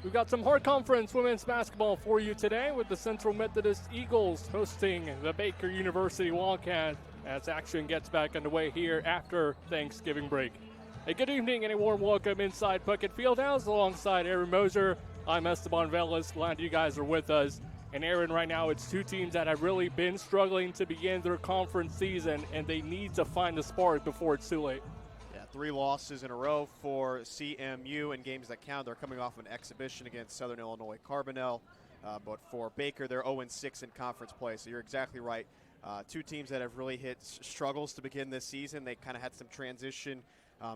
We've got some hard conference women's basketball for you today with the Central Methodist Eagles hosting the Baker University Wildcats as action gets back underway here after Thanksgiving break. A good evening and a warm welcome inside Puckett Fieldhouse alongside Aaron Moser. I'm Esteban Velas. Glad you guys are with us. And Aaron, right now it's two teams that have really been struggling to begin their conference season, and they need to find the spark before it's too late. 3 losses in a row for CMU in games that count. They're coming off an exhibition against Southern Illinois Carbonell. But for Baker, they're 0-6 in conference play. So you're exactly right. Two teams that have really hit struggles to begin this season. They kind of had some transition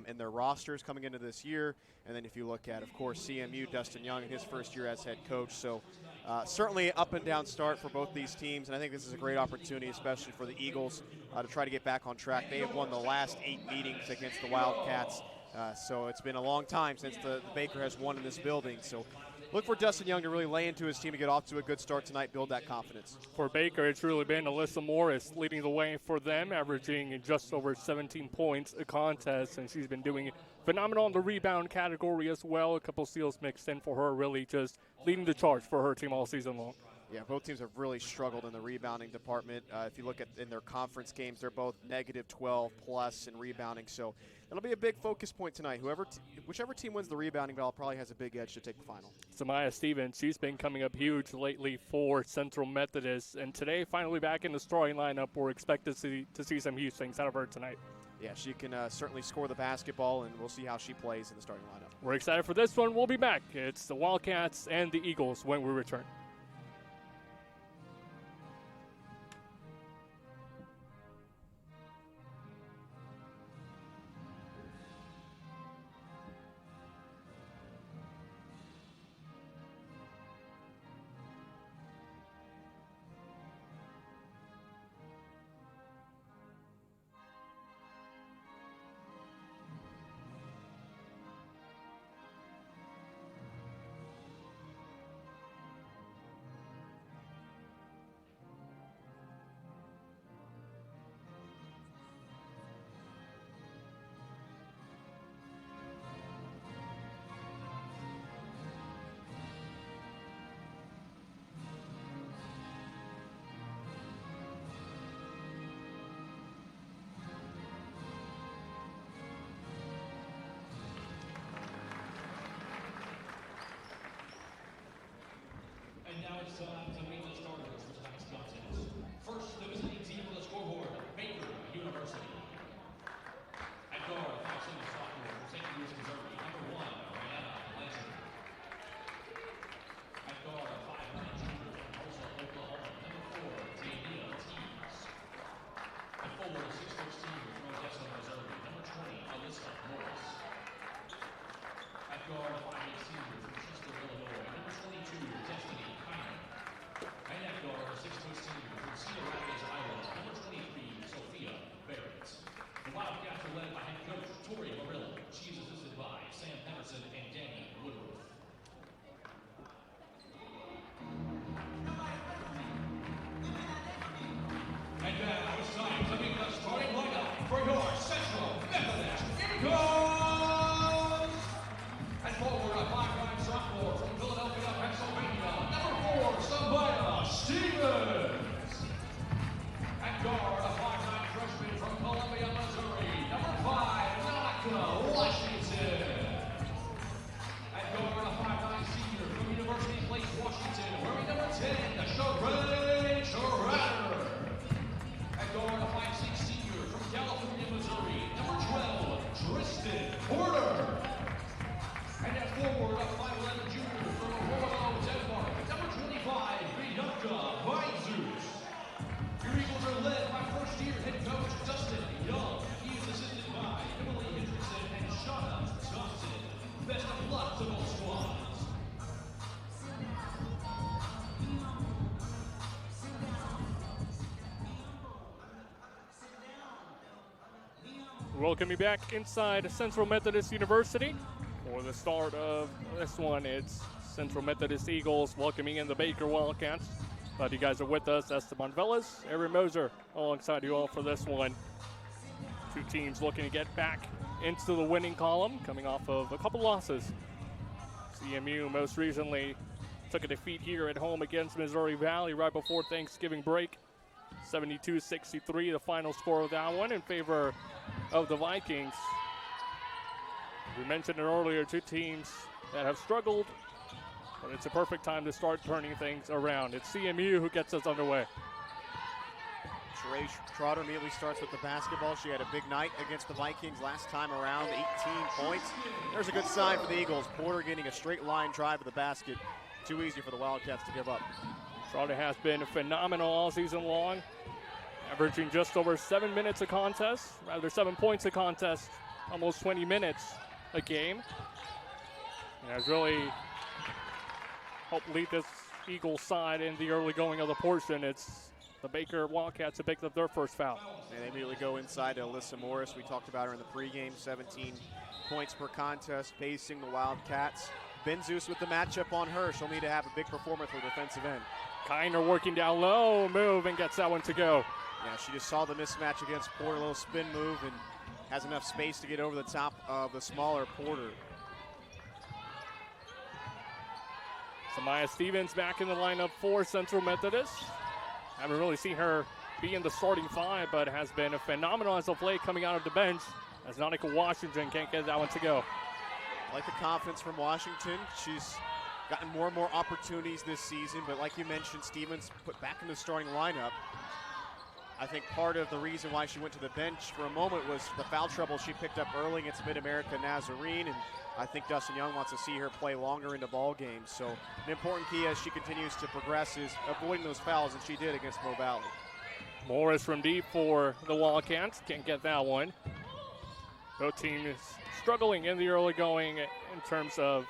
in their rosters coming into this year. And then if you look at, of course, CMU, Dustin Young in his first year as head coach. So certainly up and down start for both these teams. And I think this is a great opportunity, especially for the Eagles, to try to get back on track. They have won the last 8 meetings against the Wildcats. So it's been a long time since the Baker has won in this building. So look for Dustin Young to really lay into his team to get off to a good start tonight, build that confidence. For Baker, it's really been Alyssa Morris leading the way for them, averaging just over 17 points a contest, and she's been doing phenomenal in the rebound category as well. A couple steals mixed in for her, really just leading the charge for her team all season long. Yeah, both teams have really struggled in the rebounding department. If you look at in their conference games, they're both negative 12 plus in rebounding. So it'll be a big focus point tonight. Whichever team wins the rebounding battle probably has a big edge to take the final. Samaya Stevens, she's been coming up huge lately for Central Methodist, and today finally back in the starting lineup. We're expected to see some huge things out of her tonight. Yeah, she can certainly score the basketball, and we'll see how she plays in the starting lineup. We're excited for this one. We'll be back. It's the Wildcats and the Eagles when we return. And now it's time to meet the starters for tonight's contest. First, the visiting team on the scoreboard, Baker University. At guard, 5'7" sophomore from St. Louis, Missouri, number 1, Rihanna Legend. At guard, 5'9" junior from Tulsa, Oklahoma, number 4, Tania Tees. At forward, 6'6" senior from Odessa, Missouri, number 20, Alyssa Morris. At guard, 5'8" senior from Chester, Illinois, number 22, Destiny Kiner. And at guard, 6'2" senior from Cedar Rapids, Iowa, number 23, Sophia Barrett. The Wildcats are led by head coach Tori Murillo. She is assisted by Sam Henderson and Danny Woodruff. And now it's time to meet the starting lineup for your Central Methodist Eagles. And forward, a 5'9" sophomore from Philadelphia, Pennsylvania, number 4, Samaya Stevens. At guard, a 5'9" freshman from Columbia, Missouri, number 5, Monica Washington. At guard, a 5'9" senior from University Place, Washington, wearing number 10, Sheree Schrader. At guard, a 5'6" senior from California, Missouri, number 12, Tristan Porter. And at forward, a 5'11" junior from Aurora, Denmark, number 25, Bianca Vizus. Your Eagles are led by first-year head coach Dustin Young. He is assisted by Emily Hendrickson and Shauna Johnson. Best of luck to both squads. Welcome you back inside Central Methodist University. For the start of this one, it's Central Methodist Eagles welcoming in the Baker Wildcats. Glad you guys are with us. Esteban Velas, Aaron Moser alongside you all for this one. Two teams looking to get back into the winning column, coming off of a couple losses. CMU most recently took a defeat here at home against Missouri Valley right before Thanksgiving break. 72-63, the final score of that one in favor of the Vikings. We mentioned it earlier, two teams that have struggled, but it's a perfect time to start turning things around. It's CMU who gets us underway. Sheree Trotter immediately starts with the basketball. She had a big night against the Vikings last time around, 18 points. There's a good sign for the Eagles. Porter getting a straight line drive to the basket. Too easy for the Wildcats to give up. Trotter has been phenomenal all season long, averaging just over 7 minutes a contest, rather 7 points a contest, almost 20 minutes a game. And has really helped lead this Eagles side in the early going of the portion. It's the Baker Wildcats have picked up their first foul. And they immediately go inside to Alyssa Morris. We talked about her in the pregame, 17 points per contest, facing the Wildcats. Ben Zeus with the matchup on her. She'll need to have a big performance for defensive end. Kiner working down low, move, and gets that one to go. Yeah, she just saw the mismatch against Porter, a little spin move, and has enough space to get over the top of the smaller Porter. Samaya Stevens back in the lineup for Central Methodist. Haven't really seen her be in the starting five, but has been a phenomenal as of late coming out of the bench as Nautica Washington can't get that one to go. I like the confidence from Washington. She's gotten more and more opportunities this season, but like you mentioned, Stevens put back in the starting lineup. I think part of the reason why she went to the bench for a moment was the foul trouble she picked up early against Mid-America Nazarene, and I think Dustin Young wants to see her play longer into ball games. So an important key as she continues to progress is avoiding those fouls, and she did against Mo Valley. Morris from deep for the Wildcats. Can't get that one. Both teams struggling in the early going in terms of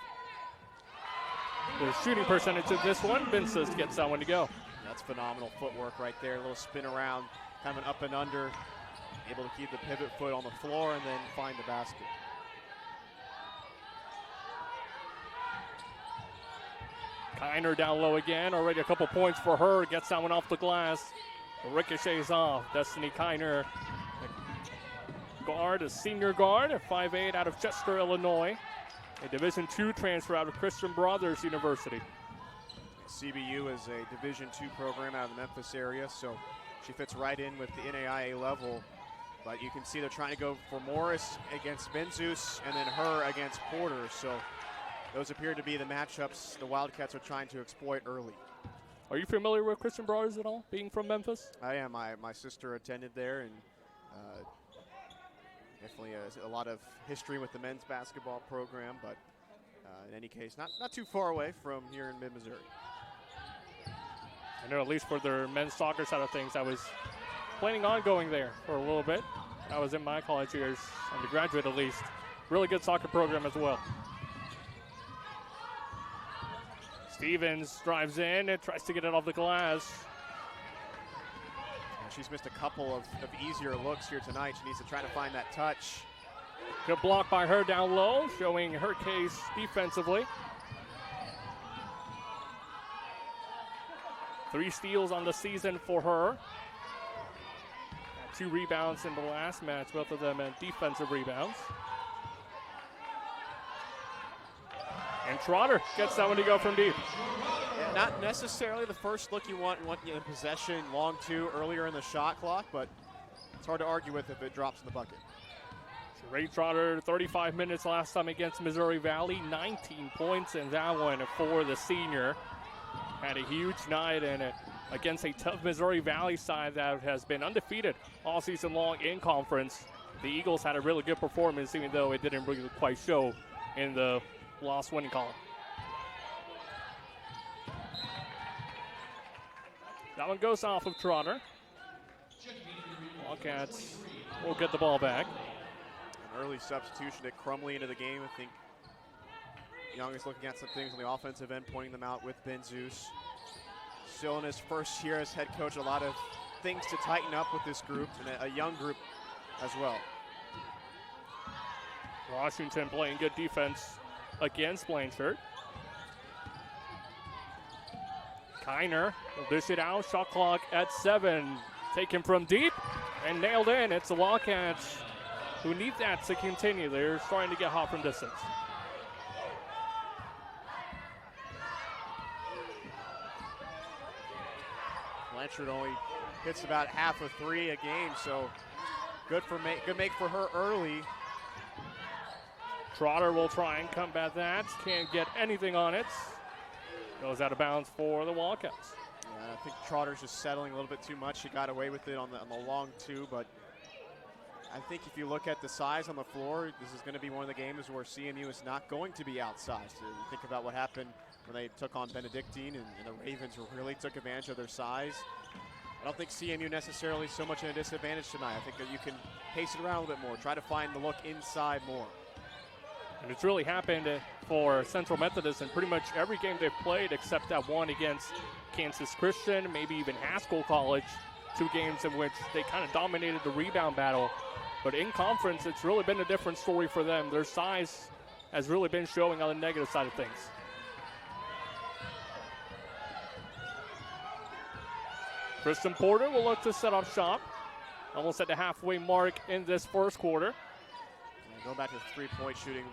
the shooting percentage of this one. Vincent gets that one to go. That's phenomenal footwork right there. A little spin around, kind of an up and under. Able to keep the pivot foot on the floor and then find the basket. Kiner down low again. Already a couple points for her. Gets that one off the glass. Ricochets off. Destiny Kiner, guard, a senior guard, a 5'8" out of Chester, Illinois. A Division II transfer out of Christian Brothers University. CBU is a Division II program out of the Memphis area, so she fits right in with the NAIA level. But you can see they're trying to go for Morris against Benzus and then her against Porter. So those appear to be the matchups the Wildcats are trying to exploit early. Are you familiar with Christian Brothers at all, being from Memphis? I am. My sister attended there, and definitely a lot of history with the men's basketball program, but in any case, not too far away from here in mid-Missouri. I know at least for their men's soccer side of things, I was planning on going there for a little bit. I was in my college years, undergraduate at least. Really good soccer program as well. Stevens drives in and tries to get it off the glass. And she's missed a couple of easier looks here tonight. She needs to try to find that touch. Good block by her down low, showing her case defensively. 3 steals on the season for her. 2 rebounds in the last match, both of them defensive rebounds. And Trotter gets that one to go from deep. Yeah, not necessarily the first look you want in possession, long 2 earlier in the shot clock, but it's hard to argue with if it drops in the bucket. Ray Trotter, 35 minutes last time against Missouri Valley, 19 points in that one for the senior. Had a huge night and against a tough Missouri Valley side that has been undefeated all season long in conference. The Eagles had a really good performance, even though it didn't really quite show in the loss winning column. That one goes off of Trotter. Wildcats will get the ball back. An early substitution to Crumley into the game. I think Young is looking at some things on the offensive end, pointing them out with Ben Zeus. Still in his first year as head coach, a lot of things to tighten up with this group, and a young group as well. Washington playing good defense against Blanchard. Kiner will dish it out. Shot clock at 7. Taken from deep and nailed in. It's the Wildcats who need that to continue. They're starting to get hot from distance. Blanchard only hits about half a three a game, so good make for her early. Trotter will try and combat that. Can't get anything on it. Goes out of bounds for the Wildcats. Yeah, I think Trotter's just settling a little bit too much. She got away with it on the long two, but I think if you look at the size on the floor, this is going to be one of the games where CMU is not going to be outsized. So you think about what happened when they took on Benedictine and the Ravens really took advantage of their size. I don't think CMU necessarily so much in a disadvantage tonight. I think that you can pace it around a little bit more, try to find the look inside more. And it's really happened for Central Methodist in pretty much every game they've played except that one against Kansas Christian, maybe even Haskell College, 2 games in which they kind of dominated the rebound battle. But in conference, it's really been a different story for them. Their size has really been showing on the negative side of things. Kristen Porter will look to set up shop. Almost at the halfway mark in this first quarter. Going back to the three-point shooting,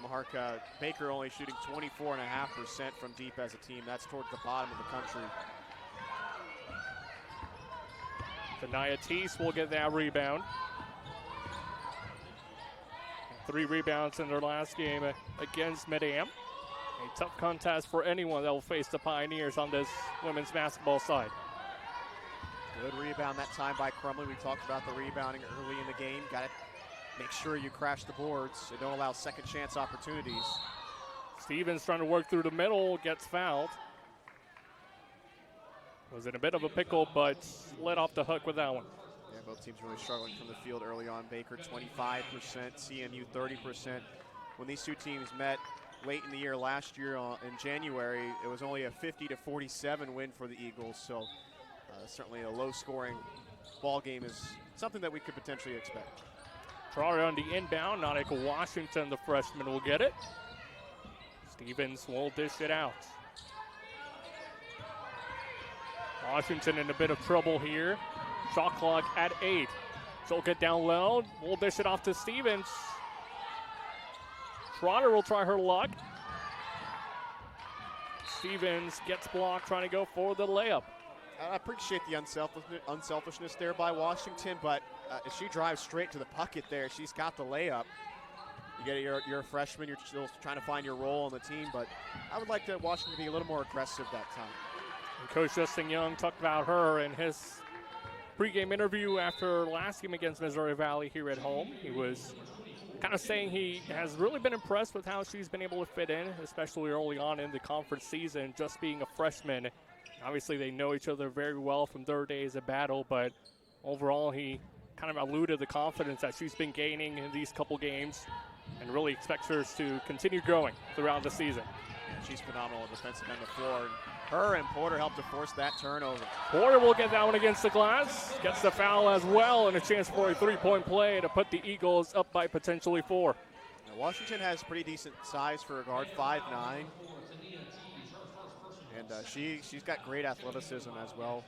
Baker only shooting 24.5% from deep as a team. That's towards the bottom of the country. Tanaya Teese will get that rebound. 3 rebounds in their last game against Mid-Am. A tough contest for anyone that will face the Pioneers on this women's basketball side. Good rebound that time by Crumley. We talked about the rebounding early in the game. Got to make sure you crash the boards and don't allow second chance opportunities. Stevens trying to work through the middle, gets fouled. Was in a bit of a pickle, but let off the hook with that one. Yeah, both teams really struggling from the field early on. Baker 25%, CMU 30%. When these two teams met late in the year last year in January, it was only a 50-47 win for the Eagles. So certainly a low-scoring ball game is something that we could potentially expect. Trotter on the inbound. Nautica Washington, the freshman, will get it. Stevens will dish it out. Washington in a bit of trouble here. Shot clock at 8. She'll get down low. We'll dish it off to Stevens. Trotter will try her luck. Stevens gets blocked, trying to go for the layup. I appreciate the unselfishness there by Washington, but if she drives straight to the bucket there, she's got the layup. You get you're a freshman, you're still trying to find your role on the team, but I would like Washington to be a little more aggressive that time. And Coach Justin Young talked about her in his pregame interview after last game against Missouri Valley here at home. He was kind of saying he has really been impressed with how she's been able to fit in, especially early on in the conference season, just being a freshman. Obviously, they know each other very well from their days at Battle, but overall, he kind of alluded the confidence that she's been gaining in these couple games and really expects her to continue growing throughout the season. Yeah, she's phenomenal defensive end of the floor. Her and Porter helped to force that turnover. Porter will get that one against the glass, gets the foul as well, and a chance for a 3-point play to put the Eagles up by potentially 4. Now, Washington has pretty decent size for a guard, 5'9". And she's got great athleticism as well.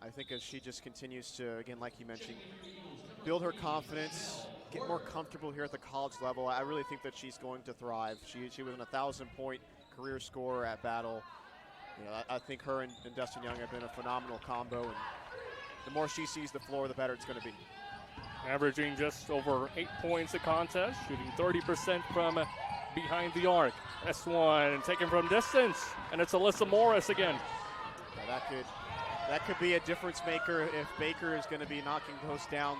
I think as she just continues to, again, like you mentioned, build her confidence, get more comfortable here at the college level, I really think that she's going to thrive. She was an 1,000-point career scorer at Battle. You know, I think her and Dustin Young have been a phenomenal combo, and the more she sees the floor, the better it's going to be. Averaging just over 8 points a contest, shooting 30% from behind the arc. S1 taken from distance, and it's Alyssa Morris again. Now that could be a difference maker if Baker is going to be knocking those down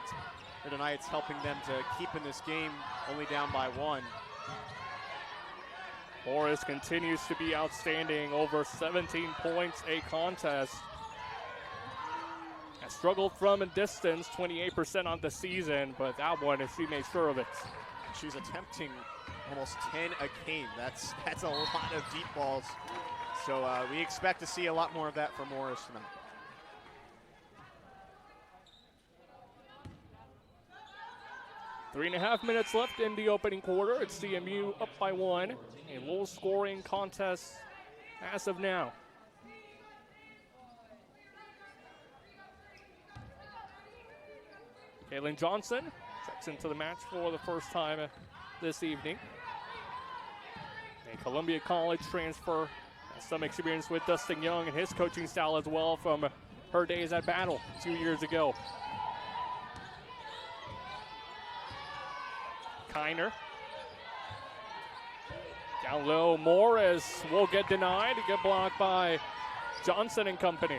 for tonight. It's helping them to keep in this game only down by 1. Morris continues to be outstanding, over 17 points a contest. Has struggled from a distance, 28% on the season, but that one, she made sure of it. She's attempting almost 10 a game. That's a lot of deep balls. So we expect to see a lot more of that from Morris tonight. Three and a half minutes left in the opening quarter. It's CMU up by 1. A low-scoring contest as of now. Kaylin Johnson checks into the match for the first time this evening. A Columbia College transfer has some experience with Dustin Young and his coaching style as well from her days at Battle 2 years ago. Kiner. Down low, Morris will get denied. Get blocked by Johnson and company.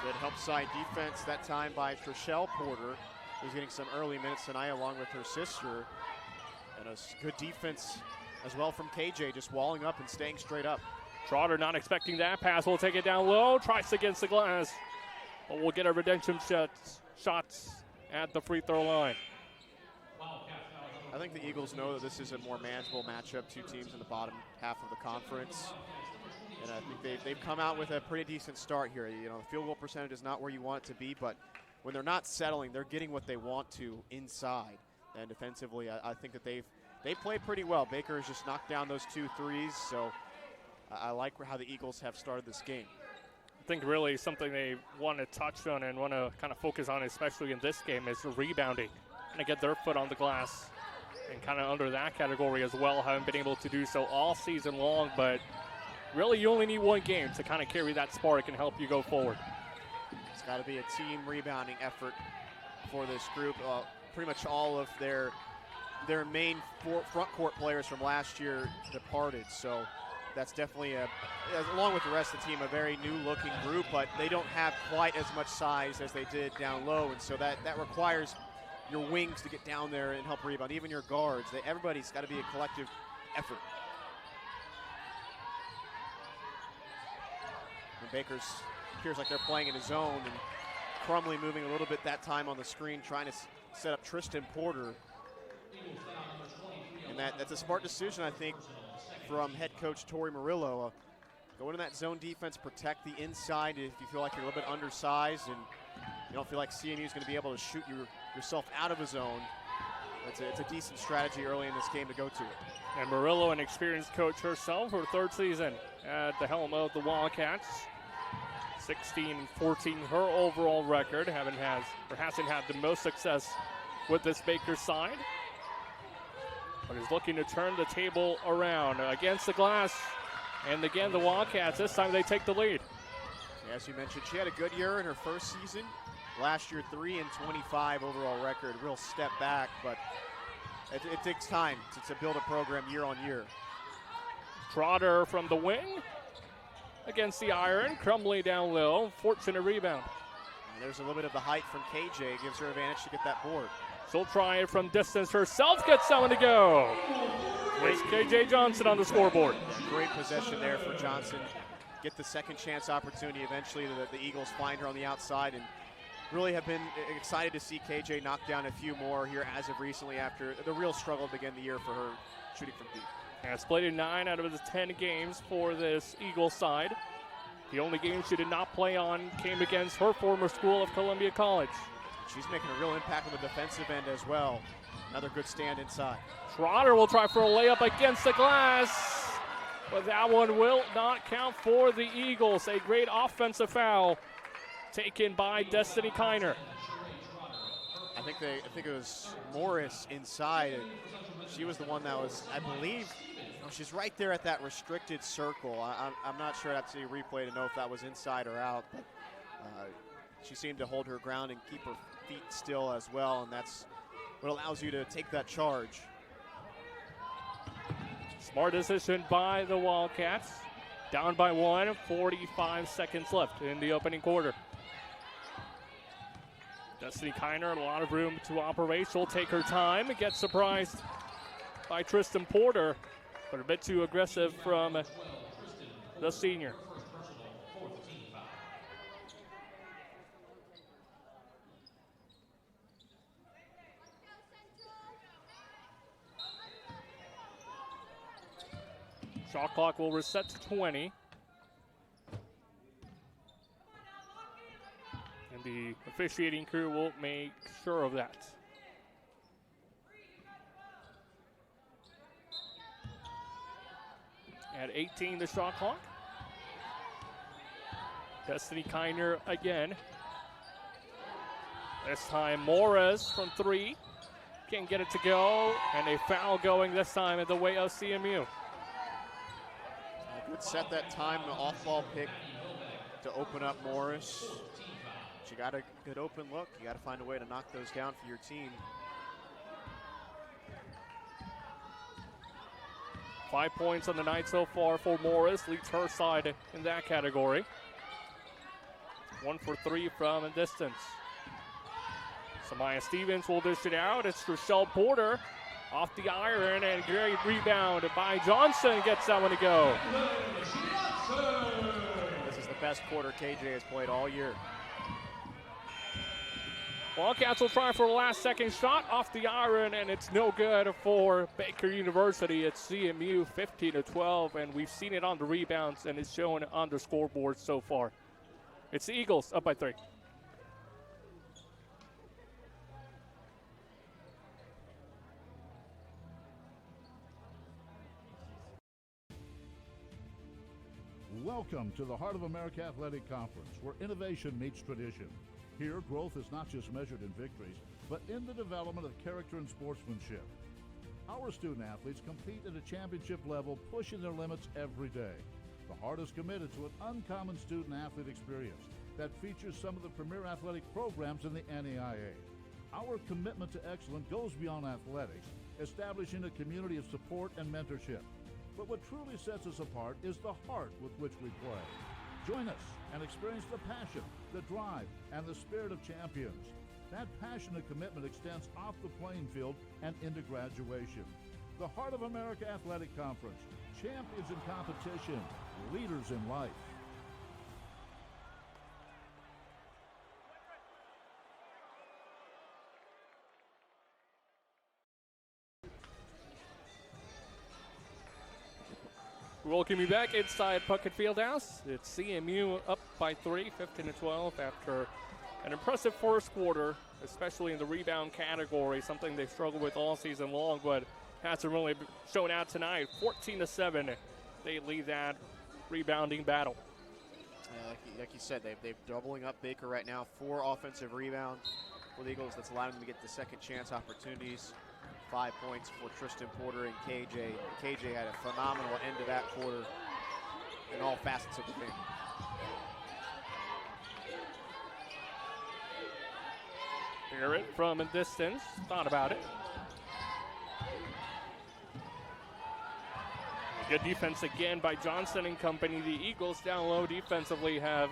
Good help side defense that time by Trishelle Porter, who's getting some early minutes tonight along with her sister. And a good defense as well from KJ, just walling up and staying straight up. Trotter not expecting that pass. Will take it down low. Tries against the glass. But we'll get a redemption shots at the free throw line. I think the Eagles know that this is a more manageable matchup. Two teams in the bottom half of the conference. And I think they've come out with a pretty decent start here. You know, the field goal percentage is not where you want it to be, but when they're not settling, they're getting what they want to inside. And defensively, I think that they play pretty well. Baker has just knocked down those 2 threes, so I like how the Eagles have started this game. I think really something they want to touch on and want to kind of focus on, especially in this game, is the rebounding. Kind of get their foot on the glass. And kind of under that category as well, haven't been able to do so all season long, but really you only need one game to kind of carry that spark and help you go forward. It's got to be a team rebounding effort for this group. Pretty much all of their main front court players from last year departed, so that's definitely, along with the rest of the team, a very new-looking group, but they don't have quite as much size as they did down low, and so that requires your wings to get down there and help rebound, even your guards. Everybody's got to be a collective effort. And Baker's appears like they're playing in a zone, and Crumley moving a little bit that time on the screen, trying to set up Tristan Porter. And that's a smart decision, I think, from head coach Tori Murillo. Go into that zone defense, protect the inside if you feel like you're a little bit undersized and you don't feel like CMU is going to be able to shoot yourself out of a zone. It's a decent strategy early in this game to go to it. And Murillo, an experienced coach herself, her 3rd season at the helm of the Wildcats. 16-14 her overall record. Hasn't had the most success with this Baker side, but is looking to turn the table around against the glass. And again, the Wildcats, this time they take the lead. As you mentioned, she had a good year in her first season. Last year, 3-25 overall record. Real step back, but it takes time to build a program year on year. Trotter from the wing against the iron. Crumley down low. Fortunate rebound. And there's a little bit of the height from KJ. Gives her advantage to get that board. She'll try it from distance herself. Gets someone to go. It's KJ Johnson on the scoreboard. Yeah, great possession there for Johnson. Get the second chance opportunity. Eventually, the Eagles find her on the outside and really have been excited to see KJ knock down a few more here as of recently after the real struggle to begin the year for her shooting from deep. And it's played in 9 out of the 10 games for this Eagles side. The only game she did not play on came against her former school of Columbia College. She's making a real impact on the defensive end as well. Another good stand inside. Trotter will try for a layup against the glass, but that one will not count for the Eagles. A great offensive foul taken by Destiny Kiner. I think it was Morris inside. She was the one that was, I believe, she's right there at that restricted circle. I'm not sure. I'd have to see a replay to know if that was inside or out. But she seemed to hold her ground and keep her feet still as well, and that's what allows you to take that charge. Smart decision by the Wildcats. Down by 1, 45 seconds left in the opening quarter. Destiny Kiner, a lot of room to operate. She'll take her time and get surprised by Tristan Porter, but a bit too aggressive from the senior. Shot clock will reset to 20. And the officiating crew will make sure of that. At 18, the shot clock. Destiny Kiner again. This time Morris from 3. Can't get it to go. And a foul going this time at the way of CMU. Good set that time, the off-ball pick to open up Morris. She got a good open look. You got to find a way to knock those down for your team. 5 points on the night so far for Morris, leads her side in that category. 1 for 3 from a distance. Samaya Stevens will dish it out. It's Rochelle Porter off the iron, and great rebound by Johnson gets that one to go. This is the best quarter KJ has played all year. Wildcats will try for a last-second shot off the iron, and it's no good for Baker University. It's CMU 15-12, and we've seen it on the rebounds, and it's shown on the scoreboard so far. It's the Eagles up by 3. Welcome to the Heart of America Athletic Conference, where innovation meets tradition. Here, growth is not just measured in victories, but in the development of character and sportsmanship. Our student athletes compete at a championship level, pushing their limits every day. The Heart is committed to an uncommon student athlete experience that features some of the premier athletic programs in the NAIA. Our commitment to excellence goes beyond athletics, establishing a community of support and mentorship. But what truly sets us apart is the heart with which we play. Join us and experience the passion, the drive, and the spirit of champions. That passion and commitment extends off the playing field and into graduation. The Heart of America Athletic Conference, champions in competition, leaders in life. Welcome you back inside Puckett Fieldhouse. It's CMU up by 3, 15-12 after an impressive first quarter, especially in the rebound category, something they've struggled with all season long, but hasn't really shown out tonight. 14-7, they lead that rebounding battle. Like you said, they're doubling up Baker right now. 4 offensive rebounds for the Eagles. That's allowing them to get the second chance opportunities. 5 points for Tristan Porter and KJ. KJ had a phenomenal end to that quarter in all facets of the game. Barrett from a distance, thought about it. Good defense again by Johnson and company. The Eagles down low defensively have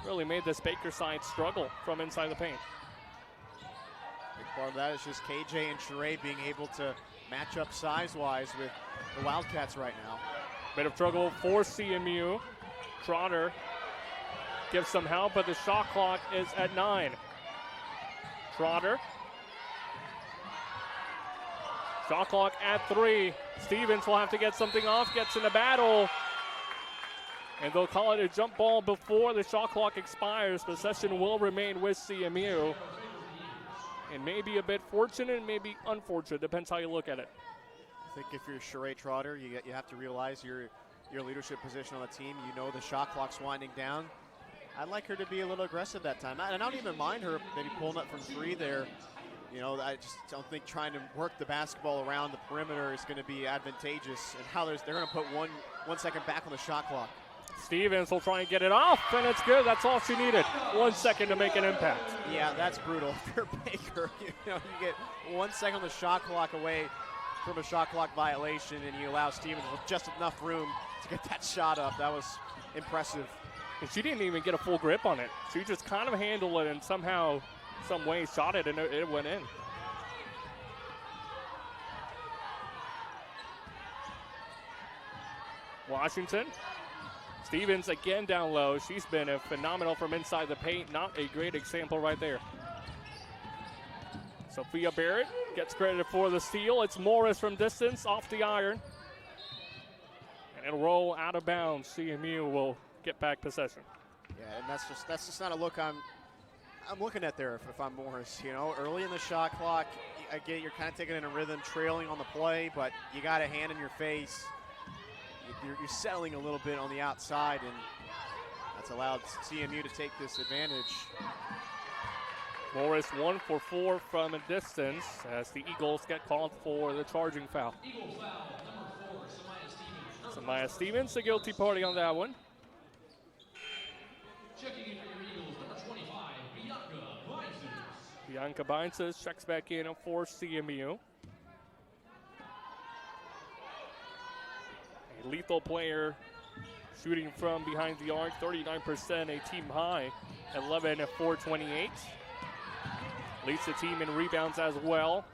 really made this Baker side struggle from inside the paint. Big part of that is just KJ and Sheree being able to match up size-wise with the Wildcats right now. Bit of struggle for CMU. Trotter gives some help, but the shot clock is at 9. Trotter. Shot clock at 3. Stevens will have to get something off, gets in a battle. And they'll call it a jump ball before the shot clock expires. Possession will remain with CMU. And maybe a bit fortunate, maybe unfortunate, depends how you look at it. I think if you're Sheree Trotter, you have to realize your leadership position on the team. You know the shot clock's winding down. I'd like her to be a little aggressive that time. And I don't even mind her maybe pulling up from 3 there. You know, I just don't think trying to work the basketball around the perimeter is going to be advantageous. And how they're going to put 1 second back on the shot clock. Stevens will try and get it off, and it's good. That's all she needed. 1 second to make an impact. Yeah, that's brutal. If you're Baker, you get 1 second on the shot clock away from a shot clock violation, and you allow Stevens with just enough room to get that shot up. That was impressive. And she didn't even get a full grip on it. She just kind of handled it and somehow, some way shot it, and it went in. Washington. Stevens again down low. She's been phenomenal from inside the paint. Not a great example right there. Sophia Barrett gets credit for the steal. It's Morris from distance off the iron. And it'll roll out of bounds. CMU will get back possession. Yeah, and that's just not a look I'm looking at there if I'm Morris. You know, early in the shot clock, I get you're kind of taking in a rhythm, trailing on the play, but you got a hand in your face. You're settling a little bit on the outside, and that's allowed CMU to take this advantage. Morris 1 for 4 from a distance as the Eagles get called for the charging foul. So Maya Stevens, the guilty party on that one. Checking in for your Eagles, number 25, Bianca Beinses. Bianca Beinses checks back in for CMU. A lethal player shooting from behind the arc, 39%, a team high, 11 at 428. Leads the team in rebounds as well.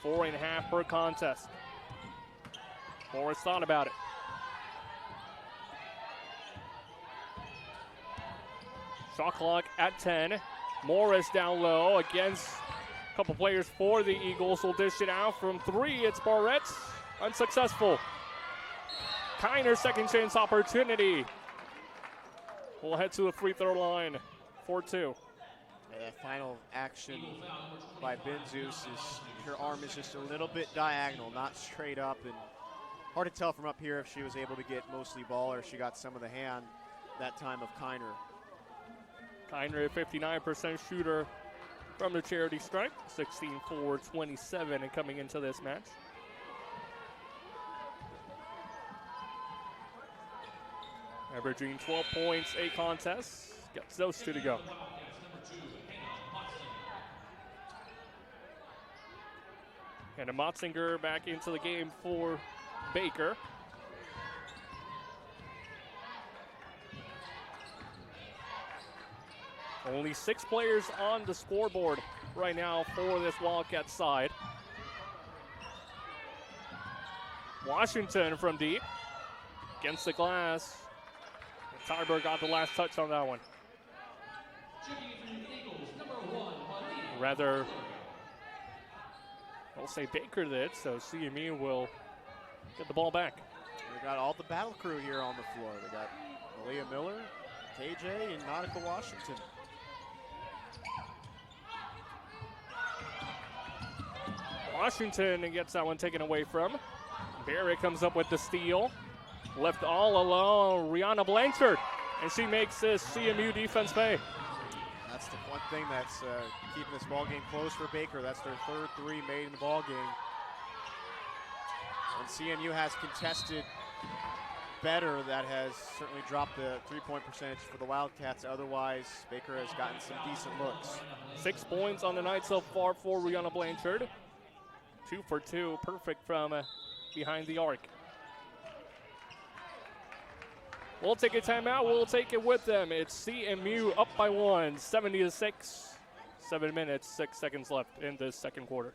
4.5 per contest. Morris thought about it. Shot clock at 10. Morris down low against a couple players for the Eagles. Will dish it out from 3. It's Barrett. Unsuccessful. Kiner, second chance opportunity. We'll head to the free throw line. 4-2. That final action by Benzus is her arm is just a little bit diagonal, not straight up, and hard to tell from up here if she was able to get mostly ball or if she got some of the hand that time of Kiner. Kiner, a 59% shooter from the charity stripe, 16-4-27 and coming into this match. Averaging 12 points, 8 contests. Gets those 2 to go. And a Motzinger back into the game for Baker. Only 6 players on the scoreboard right now for this Wildcat side. Washington from deep. Against the glass. And Tyberg got the last touch on that one. Rather, I'll say Baker did, so CMU will get the ball back. We got all the battle crew here on the floor. We got Aaliyah Miller, KJ, and Nautica Washington. Washington gets that one taken away from. Barrett comes up with the steal. Left all alone, Rihanna Blanchard. And she makes this CMU defense pay. That's the one thing that's keeping this ball game close for Baker. That's their 3rd 3 made in the ball game. And CMU has contested better. That has certainly dropped the 3-point percentage for the Wildcats. Otherwise, Baker has gotten some decent looks. 6 points on the night so far for Rihanna Blanchard. 2 for 2, perfect from behind the arc. We'll take a timeout. We'll take it with them. It's CMU up by 1, 70-6. 7 minutes, 6 seconds left in the second quarter.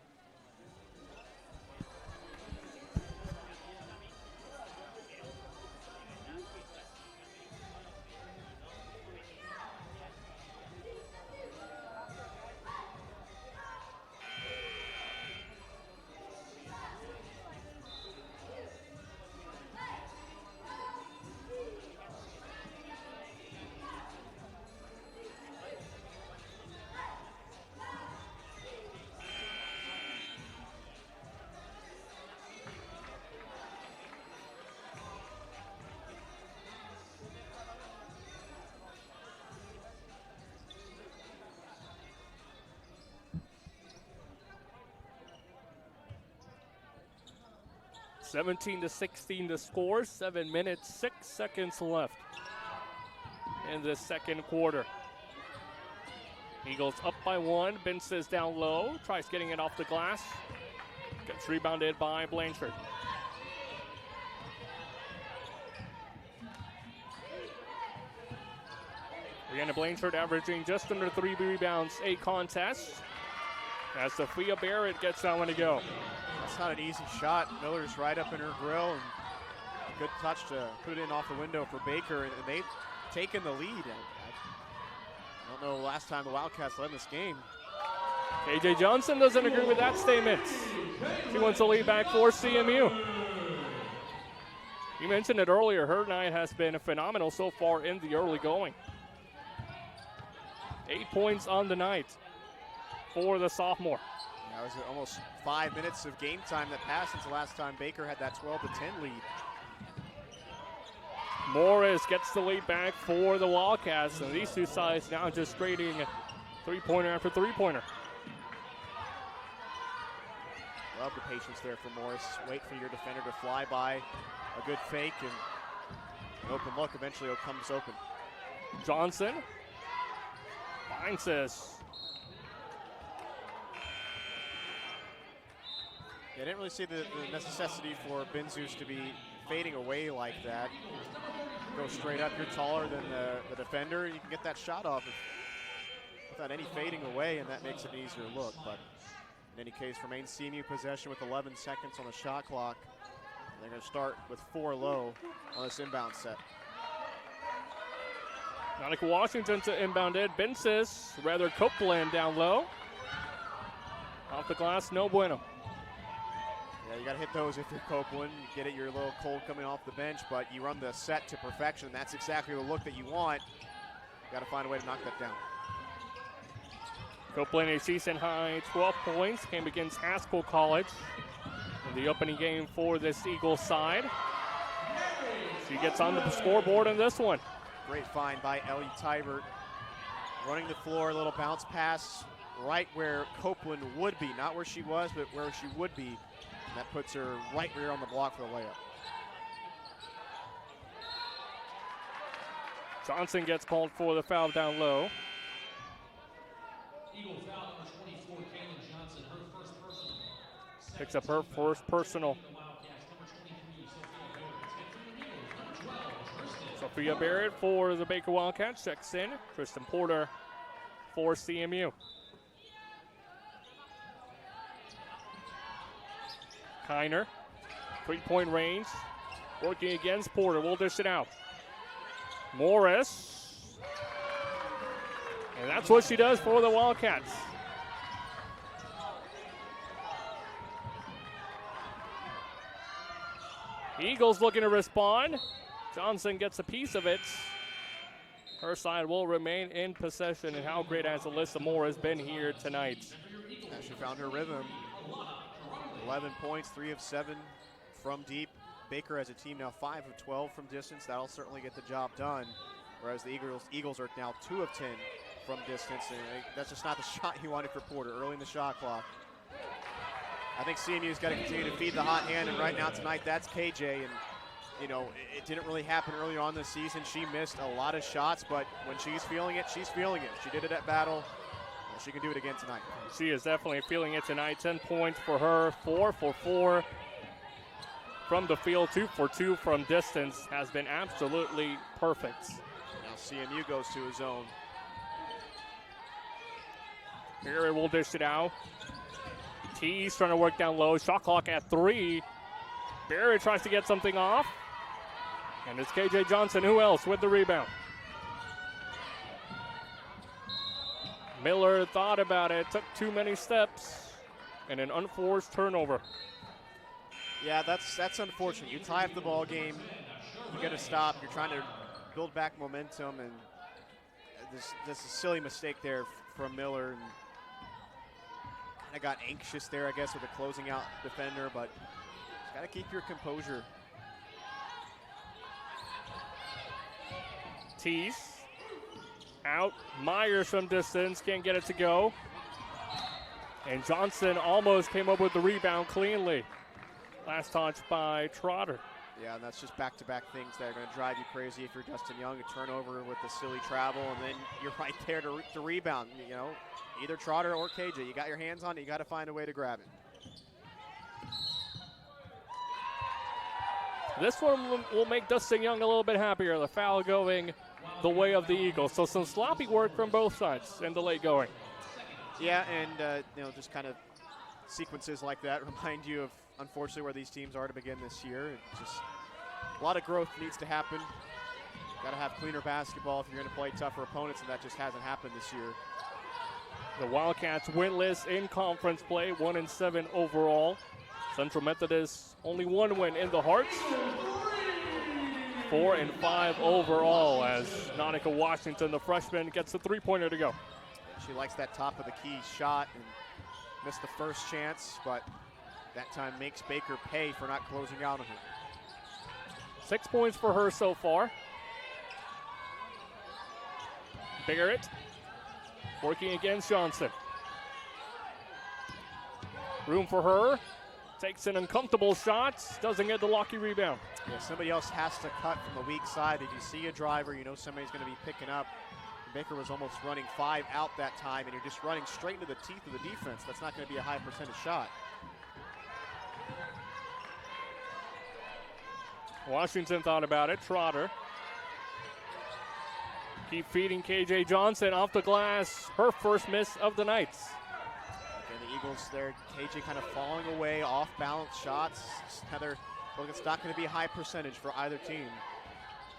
(17-16) the score. 7 minutes, 6 seconds left in the second quarter. Eagles up by 1. Benses down low. Tries getting it off the glass. Gets rebounded by Blanchard. Rihanna Blanchard averaging just under 3 rebounds, 8 contests. As Sophia Barrett gets that one to go. That's not an easy shot. Miller's right up in her grill, and a good touch to put it in off the window for Baker, and they've taken the lead. I don't know the last time the Wildcats led in this game. KJ Johnson doesn't agree with that statement. She wants the lead back for CMU. You mentioned it earlier, her night has been phenomenal so far in the early going. 8 points on the night for the sophomore. That was almost 5 minutes of game time that passed since the last time Baker had that 12-10 lead. Morris gets the lead back for the Wildcats, and these two sides now just trading three-pointer after three-pointer. Love the patience there for Morris. Wait for your defender to fly by. A good fake and an open look. Eventually it comes open. Johnson finds this. Yeah, I didn't really see the necessity for Benzus to be fading away like that. Go straight up. You're taller than the defender. You can get that shot off without any fading away, and that makes it an easier look. But in any case, remains CMU possession with 11 seconds on the shot clock. They're going to start with 4 low on this inbound set. Monica Washington to inbound it. Bensis, rather Copeland down low. Off the glass, no bueno. Yeah, you got to hit those if you're Copeland. You get it, you're a little cold coming off the bench, but you run the set to perfection. That's exactly the look that you want. Got to find a way to knock that down. Copeland, a season high 12 points, came against Haskell College in the opening game for this Eagles side. She gets on the scoreboard in this one. Great find by Ellie Tybert. Running the floor, a little bounce pass right where Copeland would be. Not where she was, but where she would be. And that puts her right there on the block for the layup. Johnson gets called for the foul down low. Eagle foul number 24, Kaylin Johnson, her first personal. Picks up her first personal. Sophia Barrett for the Baker Wildcats checks in. Tristan Porter for CMU. Kiner, 3-point range, working against Porter. We'll dish it out. Morris. And that's what she does for the Wildcats. Eagles looking to respond. Johnson gets a piece of it. Her side will remain in possession, and how great has Alyssa Moore has been here tonight. Yeah, she found her rhythm. 11 points, 3 of 7 from deep. Baker as a team now 5 of 12 from distance. That'll certainly get the job done. Whereas the Eagles are now 2 of 10 from distance. And that's just not the shot you wanted for Porter early in the shot clock. I think CMU's got to continue to feed the hot hand. And right now tonight, that's KJ. And you know, it didn't really happen earlier on this season. She missed a lot of shots, but when she's feeling it, she's feeling it. She did it at Battle. She can do it again tonight. She is definitely feeling it tonight. 10 points for her, 4 for 4 from the field, 2 for 2 from distance. Has been absolutely perfect. Now CMU goes to his zone. Here will dish it out. Tees trying to work down low. Shot clock at 3. Barry tries to get something off. And it's KJ Johnson. Who else with the rebound? Miller thought about it, took too many steps, and an unforced turnover. Yeah, that's unfortunate. You tie up the ball game, you got to stop. You're trying to build back momentum, and this is a silly mistake there from Miller. And kind of got anxious there, I guess, with a closing out defender, but got to keep your composure. Tees out. Myers from distance, can't get it to go. And Johnson almost came up with the rebound cleanly. Last touch by Trotter. Yeah, and that's just back-to-back things that are going to drive you crazy if you're Justin Young. A turnover with the silly travel, and then you're right there to rebound. You know, either Trotter or KJ. You got your hands on it. You got to find a way to grab it. This one will make Dustin Young a little bit happier. The foul going the way of the Eagles. So some sloppy work from both sides in the late going. Yeah, and you know, just kind of sequences like that remind you of, unfortunately, where these teams are to begin this year. It's just a lot of growth needs to happen. Got to have cleaner basketball if you're going to play tougher opponents, and that just hasn't happened this year. The Wildcats winless in conference play, 1-7 overall. Central Methodist only 1 win in the Hearts. 4-5 overall as Nautica Washington, the freshman, gets the 3-pointer to go. She likes that top of the key shot and missed the first chance, but that time makes Baker pay for not closing out on her. 6 points for her so far. Barrett working against Johnson. Room for her. Takes an uncomfortable shot, doesn't get the lucky rebound. Yeah, somebody else has to cut from the weak side. If you see a driver, you know somebody's going to be picking up. Baker was almost running 5 out that time, and you're just running straight into the teeth of the defense. That's not going to be a high percentage shot. Washington thought about it. Trotter. Keep feeding KJ Johnson off the glass. Her first miss of the night. And the Eagles there, KJ kind of falling away, off-balance shots. Heather, look, it's not going to be a high percentage for either team.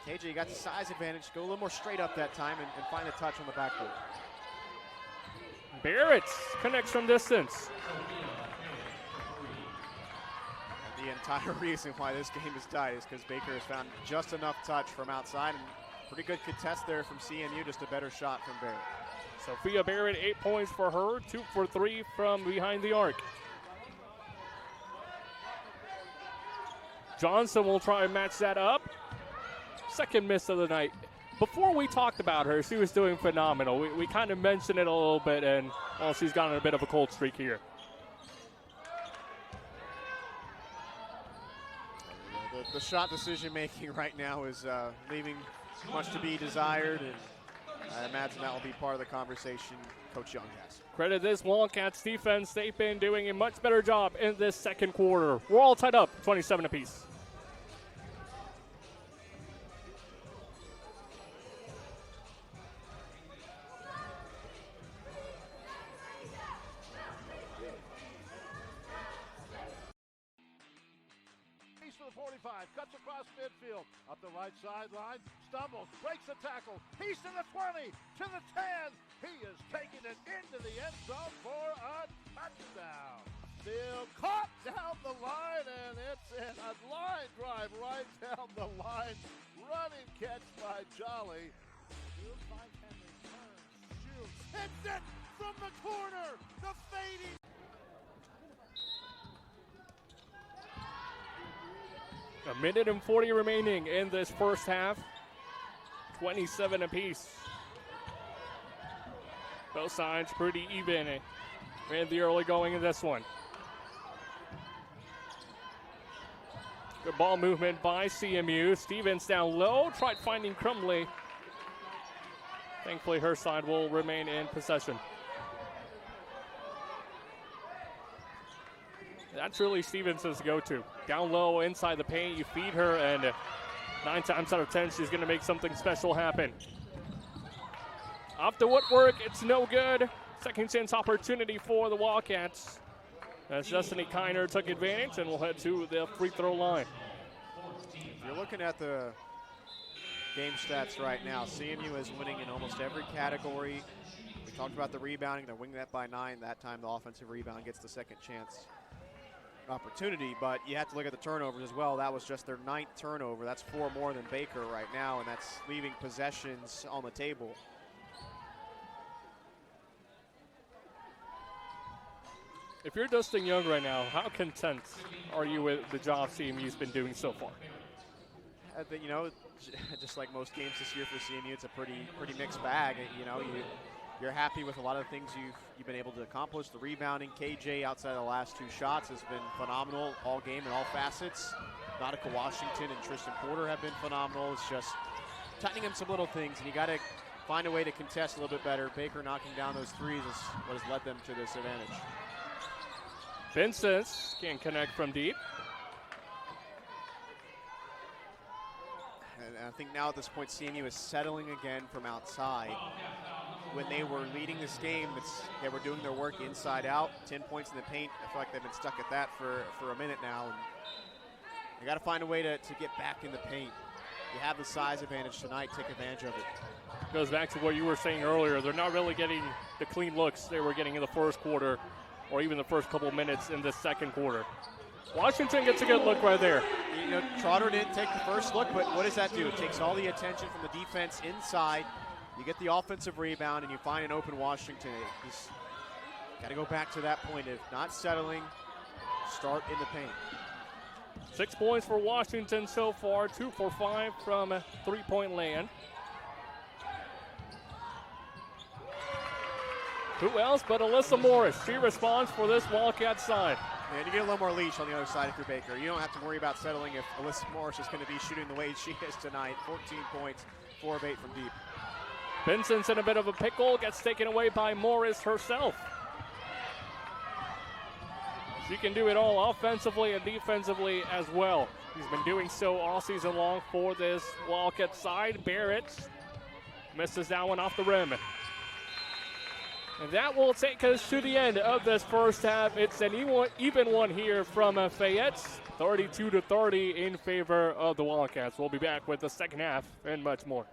KJ, you got the size advantage. Go a little more straight up that time and find a touch on the backboard. Barrett connects from distance. And the entire reason why this game is tight is because Baker has found just enough touch from outside, and pretty good contest there from CMU, just a better shot from Barrett. Sophia Barrett, 8 points for her, 2 for 3 from behind the arc. Johnson will try and match that up. Second miss of the night. Before we talked about her, she was doing phenomenal. We kind of mentioned it a little bit, and well, she's gone on a bit of a cold streak here. The shot decision making right now is leaving much to be desired, and I imagine that will be part of the conversation Coach Young has. Credit this Wildcats defense. They've been doing a much better job in this second quarter. We're all tied up, 27 apiece. To the 45, cuts across midfield, up the right sideline, stumbles, breaks the tackle, he's to the 20, to the 10, he is taking it into the end zone for a touchdown. Still caught down the line, and it's in a line drive right down the line. Running catch by Jolly. Mike Henry turns, shoots, hits it from the corner, the fading. A minute and 40 remaining in this first half. 27 apiece. Both sides pretty even in the early going in this one. Good ball movement by CMU. Stevens down low, tried finding Crumley. Thankfully, her side will remain in possession. That's really Stevens' go-to. Down low, inside the paint, you feed her, and 9 times out of 10, she's going to make something special happen. Off the woodwork, it's no good. Second chance opportunity for the Wildcats. As Destiny Kiner took advantage, and we'll head to the free throw line. If you're looking at the game stats right now, CMU is winning in almost every category. We talked about the rebounding. They're winning that by 9. That time the offensive rebound gets the second chance opportunity, but you have to look at the turnovers as well. That was just their 9th turnover. That's 4 more than Baker right now, and that's leaving possessions on the table. If you're Dustin Young right now, how content are you with the job CMU's been doing so far? You know, just like most games this year for CMU, it's a pretty mixed bag. You know, you're happy with a lot of the things you've been able to accomplish. The rebounding, KJ outside of the last 2 shots has been phenomenal all game in all facets. Nautica Washington and Tristan Porter have been phenomenal. It's just tightening up some little things, and you got to find a way to contest a little bit better. Baker knocking down those threes is what has led them to this advantage. Vincent can't connect from deep. And I think now at this point, CMU is settling again from outside. When they were leading this game, they were doing their work inside out. 10 points in the paint. I feel like they've been stuck at that for a minute now. And you got to find a way to get back in the paint. You have the size advantage tonight. Take advantage of it. Goes back to what you were saying earlier. They're not really getting the clean looks they were getting in the first quarter or even the first couple of minutes in the second quarter. Washington gets a good look right there. You know, Trotter didn't take the first look, but what does that do? It takes all the attention from the defense inside. You get the offensive rebound, and you find an open Washington. You just got to go back to that point. If not settling, start in the paint. 6 points for Washington so far, 2 for 5 from three-point land. Who else but Alyssa Morris? She responds for this Wildcat side. And you get a little more leash on the other side if you're Baker. You don't have to worry about settling if Alyssa Morris is going to be shooting the way she is tonight. 14 points, 4 of 8 from deep. Vincent's in a bit of a pickle, gets taken away by Morris herself. She can do it all offensively and defensively as well. He's been doing so all season long for this Wildcat side. Barrett misses that one off the rim. And that will take us to the end of this first half. It's an even one here from Fayette, 32-30 in favor of the Wildcats. We'll be back with the second half and much more.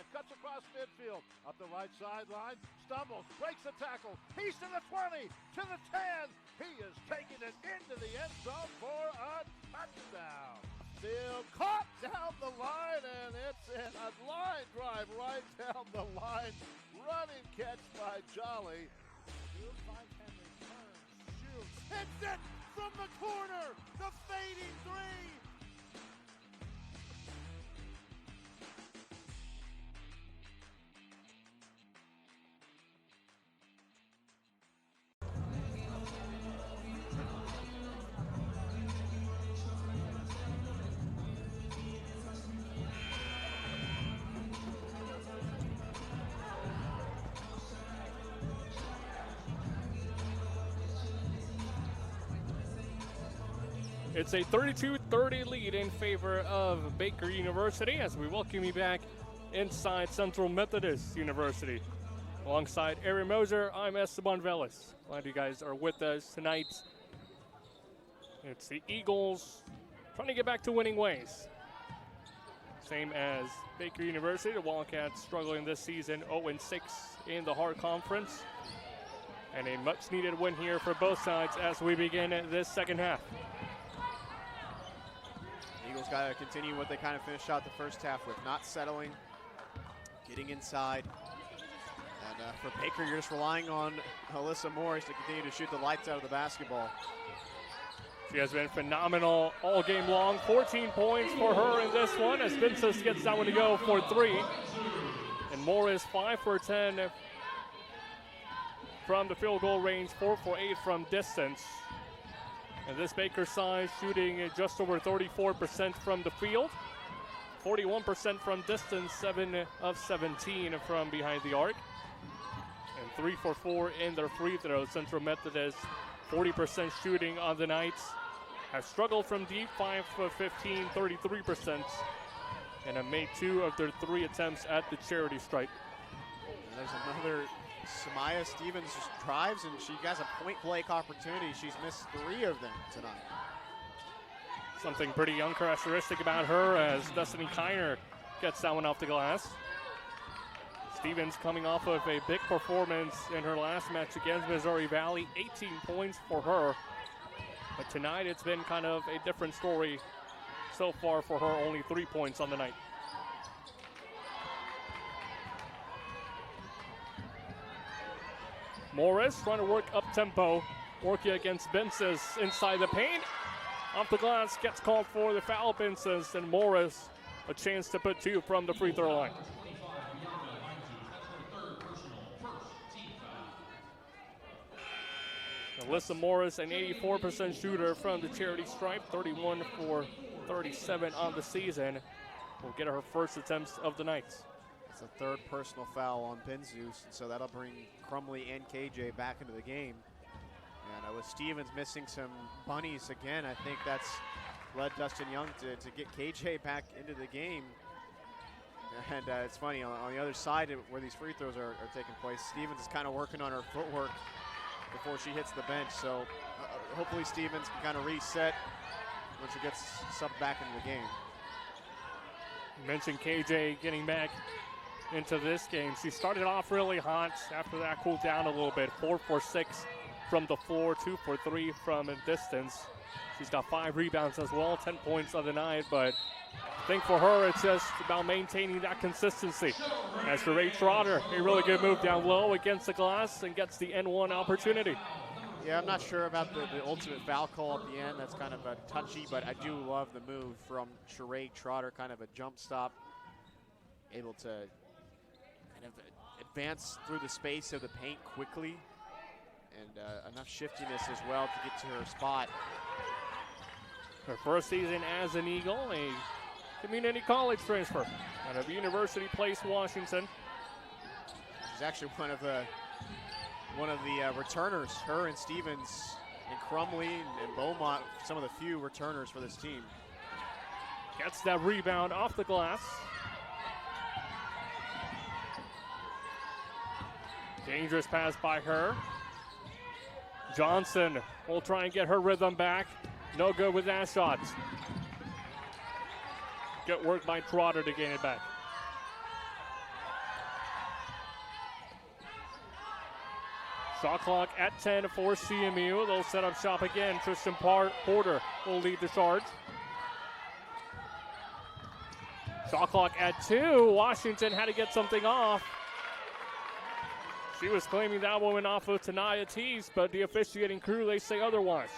drive, cuts across midfield, up the right sideline, stumbles, breaks the tackle. He's to the 20, to the 10. He is taking it into the end zone for a touchdown. Still caught down the line, and it's in a line drive right down the line. Running catch by Jolly. Field finds Henry, turns, shoots, hits it from the corner. The fading three. It's a 32-30 lead in favor of Baker University as we welcome you back inside Central Methodist University. Alongside Aaron Moser, I'm Esteban Velez. Glad you guys are with us tonight. It's the Eagles trying to get back to winning ways. Same as Baker University, the Wildcats struggling this season, 0-6 in the Hart Conference. And a much-needed win here for both sides as we begin this second half. Eagles got to continue what they kind of finished out the first half with, not settling, getting inside. And for Baker, you're just relying on Alyssa Morris to continue to shoot the lights out of the basketball. She has been phenomenal all game long. 14 points for her in this one as Vincent gets that one to go for 3. And Morris 5 for 10 from the field goal range, 4 for 8 from distance. And this Baker side shooting just over 34% from the field, 41% from distance, 7 of 17 from behind the arc, and 3 for 4 in their free throws. Central Methodist, 40% shooting on the night, have struggled from deep, 5 for 15, 33%, and have made 2 of their 3 attempts at the charity stripe. And there's another. Samaya Stevens just drives and she has a point blank opportunity. She's missed 3 of them tonight. Something pretty uncharacteristic about her as Destiny Kiner gets that one off the glass. Stevens coming off of a big performance in her last match against Missouri Valley, 18 points for her. But tonight it's been kind of a different story so far for her, only 3 points on the night. Morris trying to work up tempo, working against Benzes inside the paint. Off the glass, gets called for the foul. Benzes and Morris a chance to put 2 from the free throw line. Alyssa Morris, an 84% shooter from the charity stripe, 31 for 37 on the season, will get her first attempts of the night. It's a 3rd personal foul on Benzus, so that'll bring Crumley and KJ back into the game. And with Stevens missing some bunnies again, I think that's led Dustin Young to get KJ back into the game. And it's funny, on the other side where these free throws are taking place, Stevens is kind of working on her footwork before she hits the bench. So hopefully Stevens can kind of reset when she gets subbed back into the game. You mentioned KJ getting back into this game. She started off really hot. After that, cooled down a little bit. 4 for 6 from the floor, 2 for 3 from a distance. She's got 5 rebounds as well, 10 points on the night. But I think for her, it's just about maintaining that consistency. As for Ray Trotter, a really good move down low against the glass and gets the N1 opportunity. Yeah, I'm not sure about the ultimate foul call at the end. That's kind of a touchy, but I do love the move from Sheree Trotter, kind of a jump stop, able to kind of advance through the space of the paint quickly, and enough shiftiness as well to get to her spot. Her first season as an Eagle, a community college transfer out of University Place, Washington. She's actually one of the returners. Her and Stevens and Crumley and Beaumont, some of the few returners for this team. Gets that rebound off the glass. Dangerous pass by her. Johnson will try and get her rhythm back. No good with that shot. Good work by Trotter to gain it back. Shot clock at 10 for CMU. They'll set up shop again. Tristan Porter will lead the charge. Shot clock at 2. Washington had to get something off. She was claiming that one off of Tanaya Tees, but the officiating crew, they say otherwise.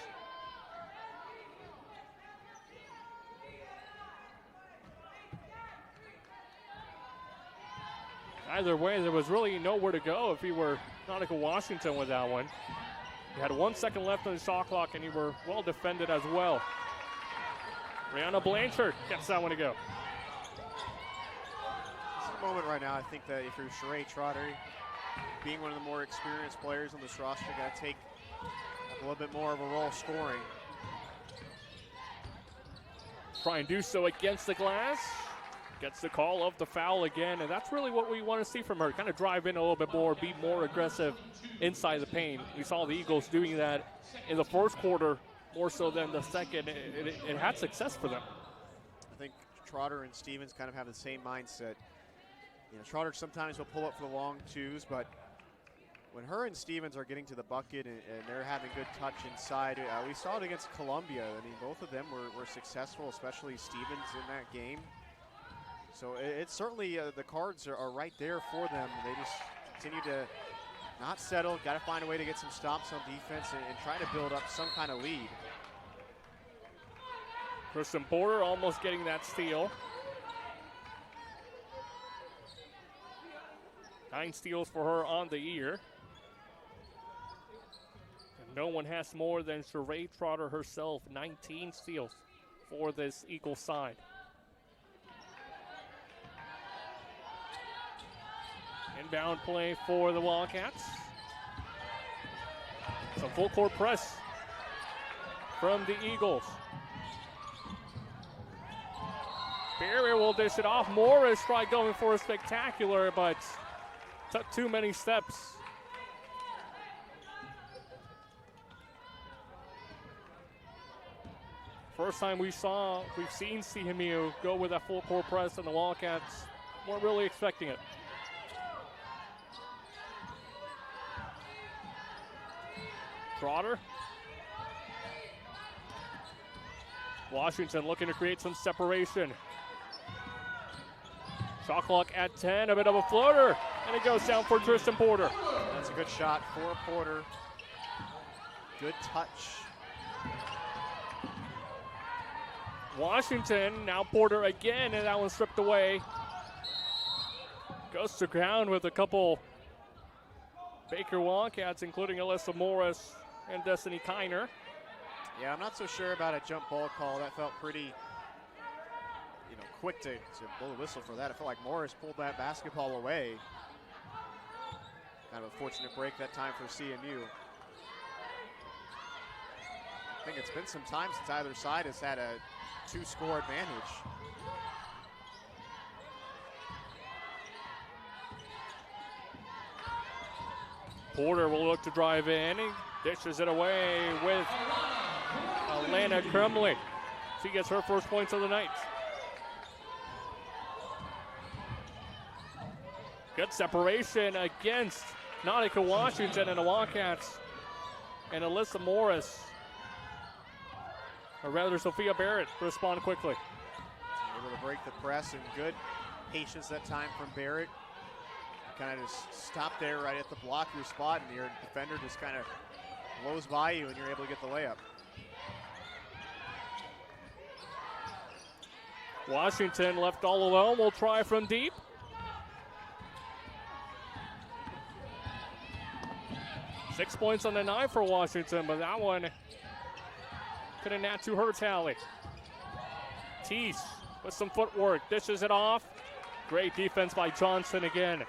Either way, there was really nowhere to go if you were Nautica Washington with that one. You had 1 second left on the shot clock, and you were well defended as well. Brianna Blanchard gets that one to go. It's a moment right now, I think that if you're Sheree Trotter, being one of the more experienced players on this roster, got to take a little bit more of a role scoring. Try and do so against the glass. Gets the call of the foul again, and that's really what we want to see from her. Kind of drive in a little bit more, be more aggressive inside the paint. We saw the Eagles doing that in the first quarter more so than the second. It had success for them. I think Trotter and Stevens kind of have the same mindset. You know, Trotter sometimes will pull up for the long twos, but when her and Stevens are getting to the bucket and they're having good touch inside, we saw it against Columbia. I mean, both of them were successful, especially Stevens in that game. So it's certainly the cards are right there for them. They just continue to not settle. Got to find a way to get some stops on defense and try to build up some kind of lead. Kristen Porter almost getting that steal. 9 steals for her on the year. And no one has more than Sheree Trotter herself. 19 steals for this Eagle side. Inbound play for the Wildcats. Some full court press from the Eagles. Barry will dish it off. Morris tried going for a spectacular, but took too many steps. First time we've seen CMU go with that full court press, and the Wildcats weren't really expecting it. Trotter. Washington looking to create some separation. Shot clock at 10, a bit of a floater, and it goes down for Tristan Porter. That's a good shot for Porter. Good touch. Washington, now Porter again, and that one stripped away. Goes to ground with a couple Baker Wildcats, including Alyssa Morris and Destiny Kiner. Yeah, I'm not so sure about a jump ball call. That felt pretty, quick to blow the whistle for that. I felt like Morris pulled that basketball away. Kind of a fortunate break that time for CMU. I think it's been some time since either side has had a 2-score advantage. Porter will look to drive in. He dishes it away with Alana Crumley. She gets her first points of the night. Good separation against Nautica Washington and the Wildcats. And Alyssa Morris, or rather Sophia Barrett, respond quickly. Able to break the press, and good patience that time from Barrett. Kind of just stop there right at the blocker spot, and your defender just kind of blows by you, and you're able to get the layup. Washington left all alone, will try from deep. Six points on the night for Washington, but that one couldn't add to her tally. Teese with some footwork, dishes it off. Great defense by Johnson again.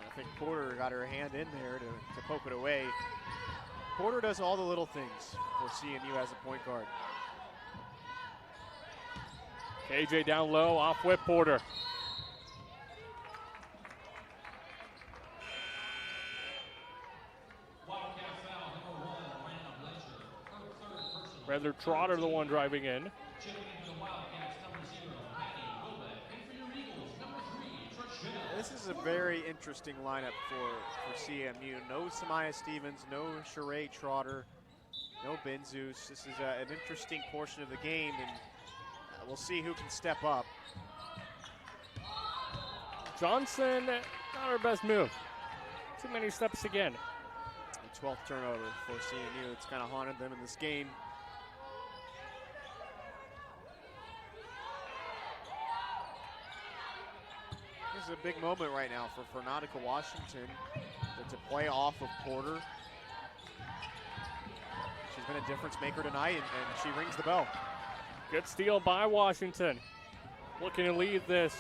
I think Porter got her hand in there to poke it away. Porter does all the little things for CMU as a point guard. KJ down low, off whip Porter. Rather Trotter the one driving in. This is a very interesting lineup for CMU. No Samaya Stevens, no Sheree Trotter, no Benzus. This is an interesting portion of the game, and we'll see who can step up. Johnson, not her best move. Too many steps again. The 12th turnover for CMU. It's kind of haunted them in this game. This is a big moment right now for Nautica Washington to play off of Porter. She's been a difference maker tonight, and she rings the bell. Good steal by Washington. Looking to lead this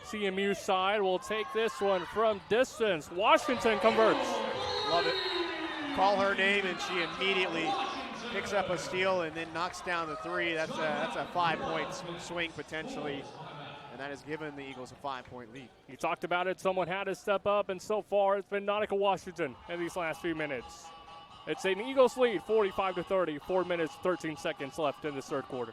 CMU side. Will take this one from distance. Washington converts. Love it. Call her name, and she immediately picks up a steal and then knocks down the three. That's a 5-point swing potentially. And that has given the Eagles a 5-point lead. You talked about it. Someone had to step up, and so far it's been Nautica Washington in these last few minutes. It's an Eagles lead, 45-30. 4 minutes, 13 seconds left in the third quarter.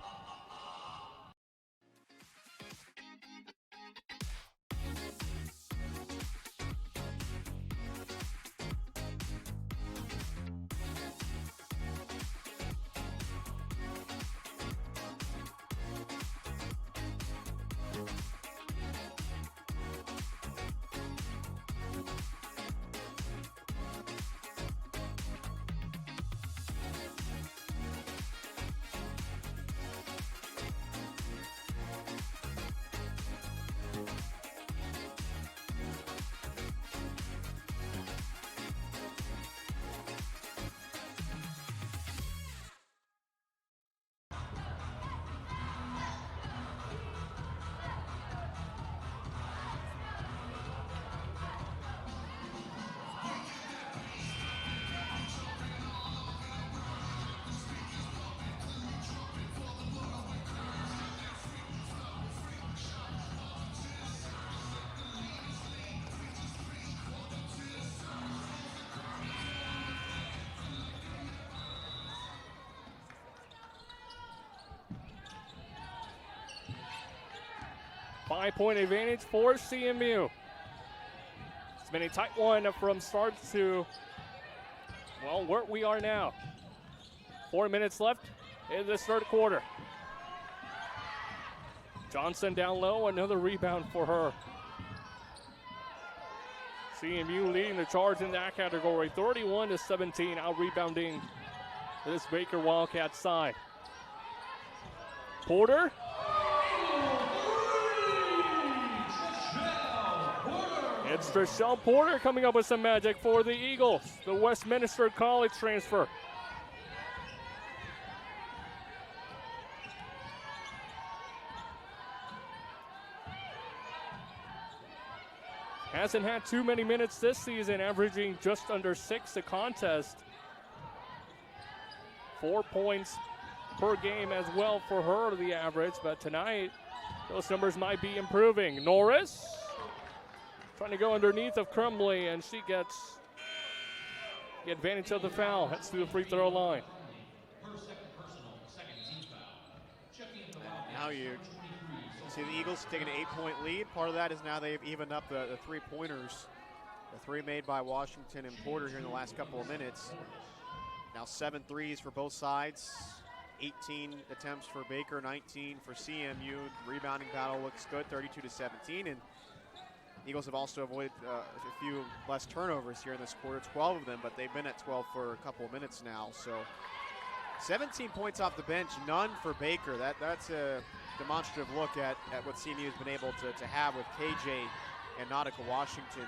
Five-point advantage for CMU. It's been a tight one from start to, well, where we are now. 4 minutes left in this third quarter. Johnson down low, another rebound for her. CMU leading the charge in that category, 31-17, out-rebounding this Baker Wildcat side. Porter. It's Trishelle Porter coming up with some magic for the Eagles, the Westminster College transfer. Hasn't had too many minutes this season, averaging just under 6 a contest. 4 points per game as well for her, the average, but tonight those numbers might be improving. Norris trying to go underneath of Crumbly, and she gets the advantage of the foul. Heads to the free throw line. Now you see the Eagles take an 8-point lead. Part of that is now they've evened up the three-pointers. The three made by Washington and Porter here in the last couple of minutes. Now 7 threes for both sides. 18 attempts for Baker, 19 for CMU. Rebounding battle looks good, 32-17. And Eagles have also avoided a few less turnovers here in this quarter, 12 of them, but they've been at 12 for a couple of minutes now. So 17 points off the bench, none for Baker. That's a demonstrative look at what CMU has been able to have with KJ and Nautica Washington.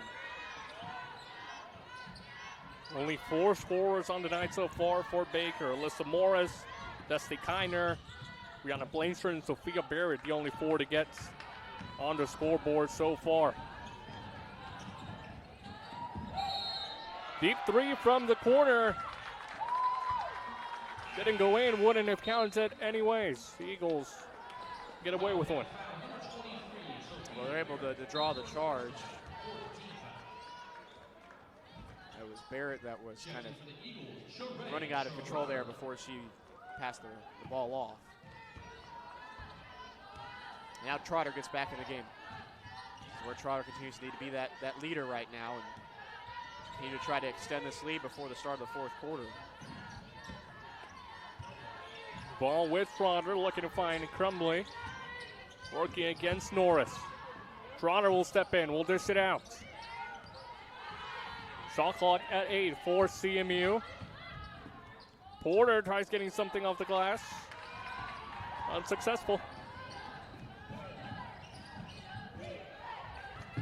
Only 4 scorers on the night so far for Baker. Alyssa Morris, Dusty Kiner, Brianna Blainster, and Sophia Barrett, the only 4 to get on the scoreboard so far. Deep three from the corner. Didn't go in, wouldn't have counted anyways. The Eagles get away with one. Well, they're able to draw the charge. It was Barrett that was kind of running out of control there before she passed the ball off. Now Trotter gets back in the game. where Trotter continues to need to be that leader right now and continue to try to extend this lead before the start of the fourth quarter. Ball with Trotter, looking to find Crumley. Working against Norris. Trotter will step in, will dish it out. Shot clock at 8 for CMU. Porter tries getting something off the glass. Unsuccessful.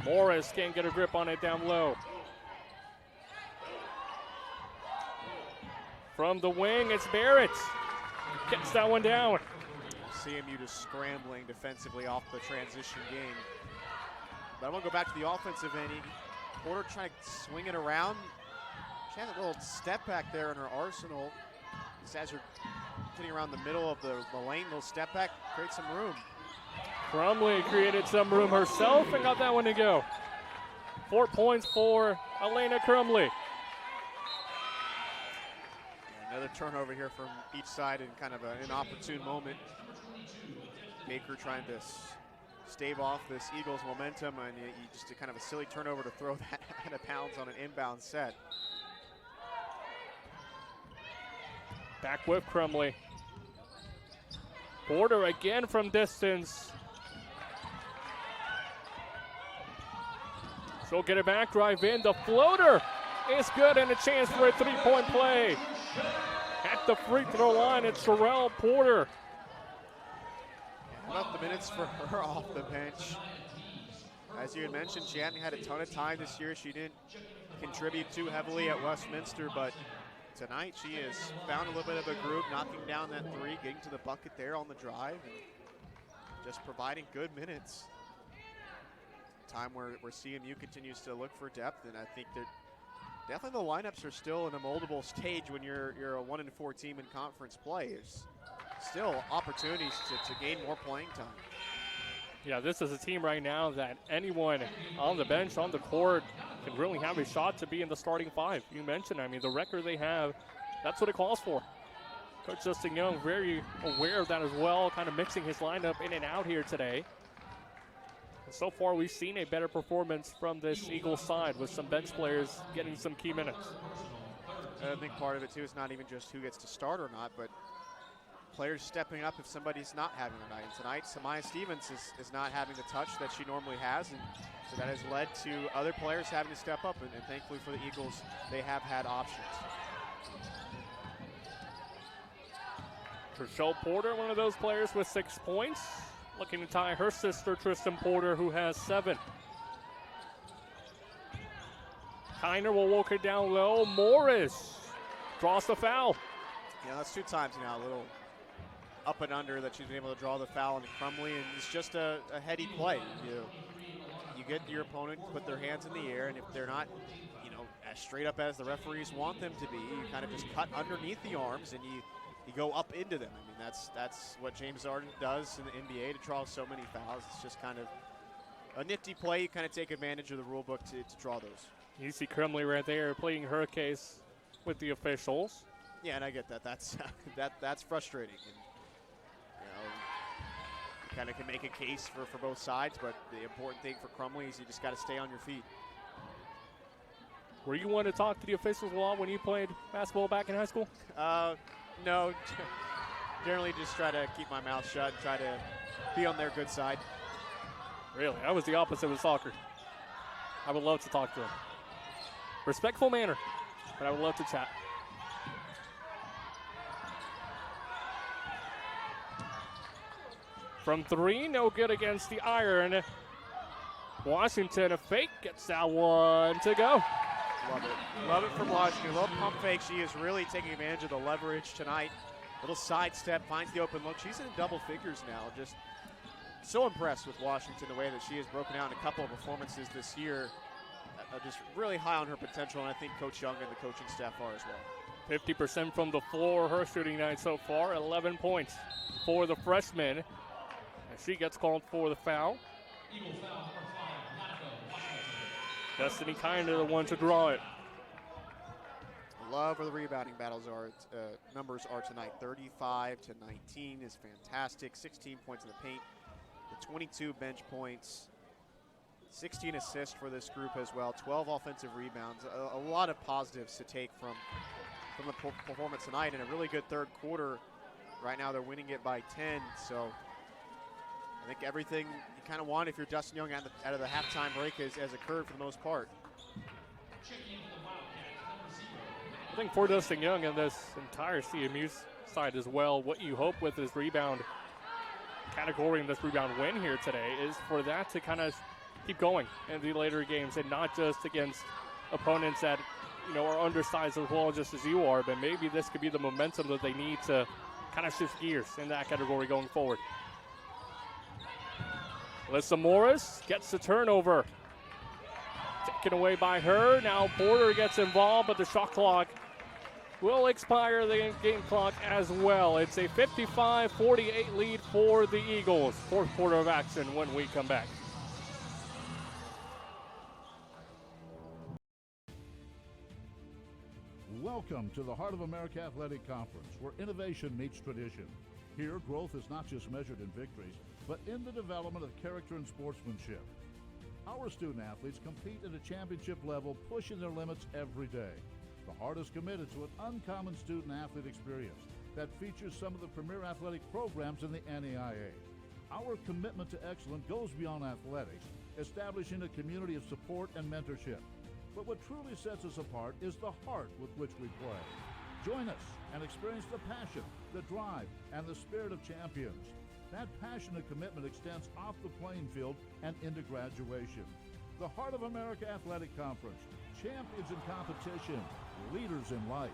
Morris can't get a grip on it down low. From the wing, it's Barrett. Gets that one down. CMU just scrambling defensively off the transition game. But I want to go back to the offensive end. Porter trying to swing it around. She has a little step back there in her arsenal. Just as you're getting around the middle of the lane, little step back, create some room. Crumley created some room herself and got that one to go. 4 points for Elena Crumley. Another turnover here from each side in kind of an opportune moment. Baker trying to stave off this Eagles momentum, and you just a kind of a silly turnover to throw that out of bounds on an inbound set. Back with Crumley. Porter again from distance. She'll get it back, drive in. The floater is good, and a chance for a three-point play. At the free throw line, it's Sherelle Porter. How about the minutes for her off the bench? As you had mentioned, she hadn't had a ton of time this year. She didn't contribute too heavily at Westminster, but tonight she has found a little bit of a groove, knocking down that three, getting to the bucket there on the drive, and just providing good minutes. Time where CMU continues to look for depth, and I think that definitely the lineups are still in a moldable stage when you're a 1-4 team in conference play. There's still opportunities to gain more playing time. Yeah, this is a team right now that anyone on the bench, on the court, can really have a shot to be in the starting five. You mentioned, I mean, the record they have, that's what it calls for. Coach Justin Young very aware of that as well, kind of mixing his lineup in and out here today. And so far, we've seen a better performance from this Eagles side with some bench players getting some key minutes. I think part of it, too, is not even just who gets to start or not, but players stepping up if somebody's not having a night. And tonight, Samaya Stevens is not having the touch that she normally has, and so that has led to other players having to step up, and thankfully for the Eagles, they have had options. Trishelle Porter, one of those players with 6 points, looking to tie her sister, Tristan Porter, who has 7. Kiner will walk it down low. Morris draws the foul. Yeah, that's 2 times now, a little up and under that she's been able to draw the foul into Crumley, and it's just a heady play. You get your opponent to put their hands in the air, and if they're not, as straight up as the referees want them to be, you kind of just cut underneath the arms and you go up into them. I mean, that's what James Arden does in the NBA to draw so many fouls. It's just kind of a nifty play. You kind of take advantage of the rule book to draw those. You see Crumley right there pleading her case with the officials. Yeah, and I get that. That's frustrating. And, you kind of can make a case for both sides, but the important thing for Crumley is you just got to stay on your feet. Were you one to talk to the officials a lot when you played basketball back in high school? No. Generally just try to keep my mouth shut and try to be on their good side. Really? I was the opposite with soccer. I would love to talk to them. Respectful manner, but I would love to chat. From 3, no good against the iron. Washington, a fake, gets that one to go. Love it. Love it from Washington. Little pump fake. She is really taking advantage of the leverage tonight. Little sidestep, finds the open look. She's in double figures now. Just so impressed with Washington, the way that she has broken out in a couple of performances this year. Just really high on her potential, and I think Coach Young and the coaching staff are as well. 50% from the floor, her shooting night so far. 11 points for the freshman. And she gets called for the foul. Destiny Kiner, the one to draw it. Love where the rebounding numbers are tonight. 35-19 is fantastic. 16 points in the paint. The 22 bench points. 16 assists for this group as well, 12 offensive rebounds. A lot of positives to take from the performance tonight, and a really good third quarter. Right now they're winning it by 10, so I think everything you kind of want if you're Dustin Young out of the halftime break has occurred for the most part. I think for Dustin Young and this entire CMU side as well, what you hope with this rebound category and this rebound win here today is for that to kind of keep going in the later games, and not just against opponents that are undersized as well just as you are, but maybe this could be the momentum that they need to kind of shift gears in that category going forward. Alyssa Morris gets the turnover. Taken away by her. Now Porter gets involved, but the shot clock will expire the game clock as well. It's a 55-48 lead for the Eagles. Fourth quarter of action when we come back. Welcome to the Heart of America Athletic Conference, where innovation meets tradition. Here, growth is not just measured in victories, but in the development of character and sportsmanship. Our student athletes compete at a championship level, pushing their limits every day. The Heart is committed to an uncommon student athlete experience that features some of the premier athletic programs in the NAIA. Our commitment to excellence goes beyond athletics, establishing a community of support and mentorship. But what truly sets us apart is the heart with which we play. Join us and experience the passion, the drive, and the spirit of champions. That passion and commitment extends off the playing field and into graduation. The Heart of America Athletic Conference, champions in competition, leaders in life.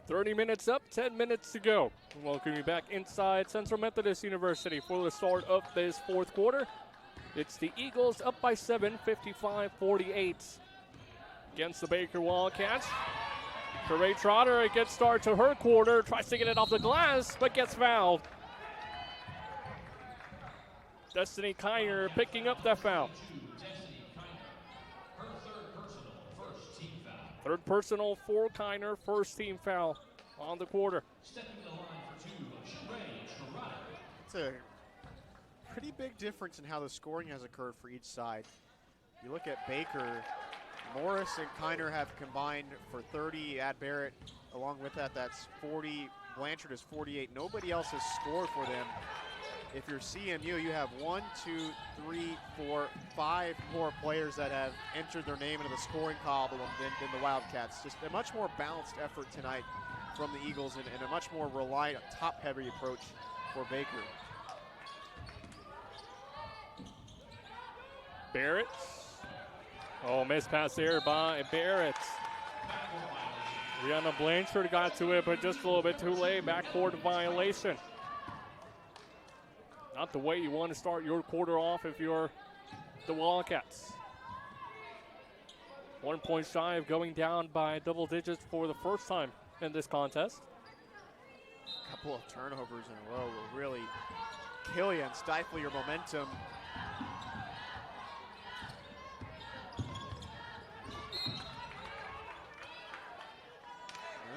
.30 minutes up, 10 minutes to go. Welcome you back inside Central Methodist University for the start of this fourth quarter. It's the Eagles up by 7, 55-48 against the Baker Wildcats. Corey Trotter, a good start to her quarter, tries to get it off the glass, but gets fouled. Destiny Kiner picking up that foul. Third personal for Kiner, first team foul on the quarter. It's a pretty big difference in how the scoring has occurred for each side. You look at Baker, Morris and Kiner have combined for 30. Add Barrett along with that, that's 40. Blanchard is 48. Nobody else has scored for them. If you're CMU, you have 1, 2, 3, 4, 5 more players that have entered their name into the scoring column than the Wildcats. Just a much more balanced effort tonight from the Eagles, and a much more reliant, top-heavy approach for Baker. Barrett. Oh, missed pass there by Barrett. Rihanna Blanchard got to it, but just a little bit too late. Backcourt violation. Not the way you want to start your quarter off if you're the Wildcats. 1 point shy of going down by double digits for the first time in this contest. A couple of turnovers in a row will really kill you and stifle your momentum.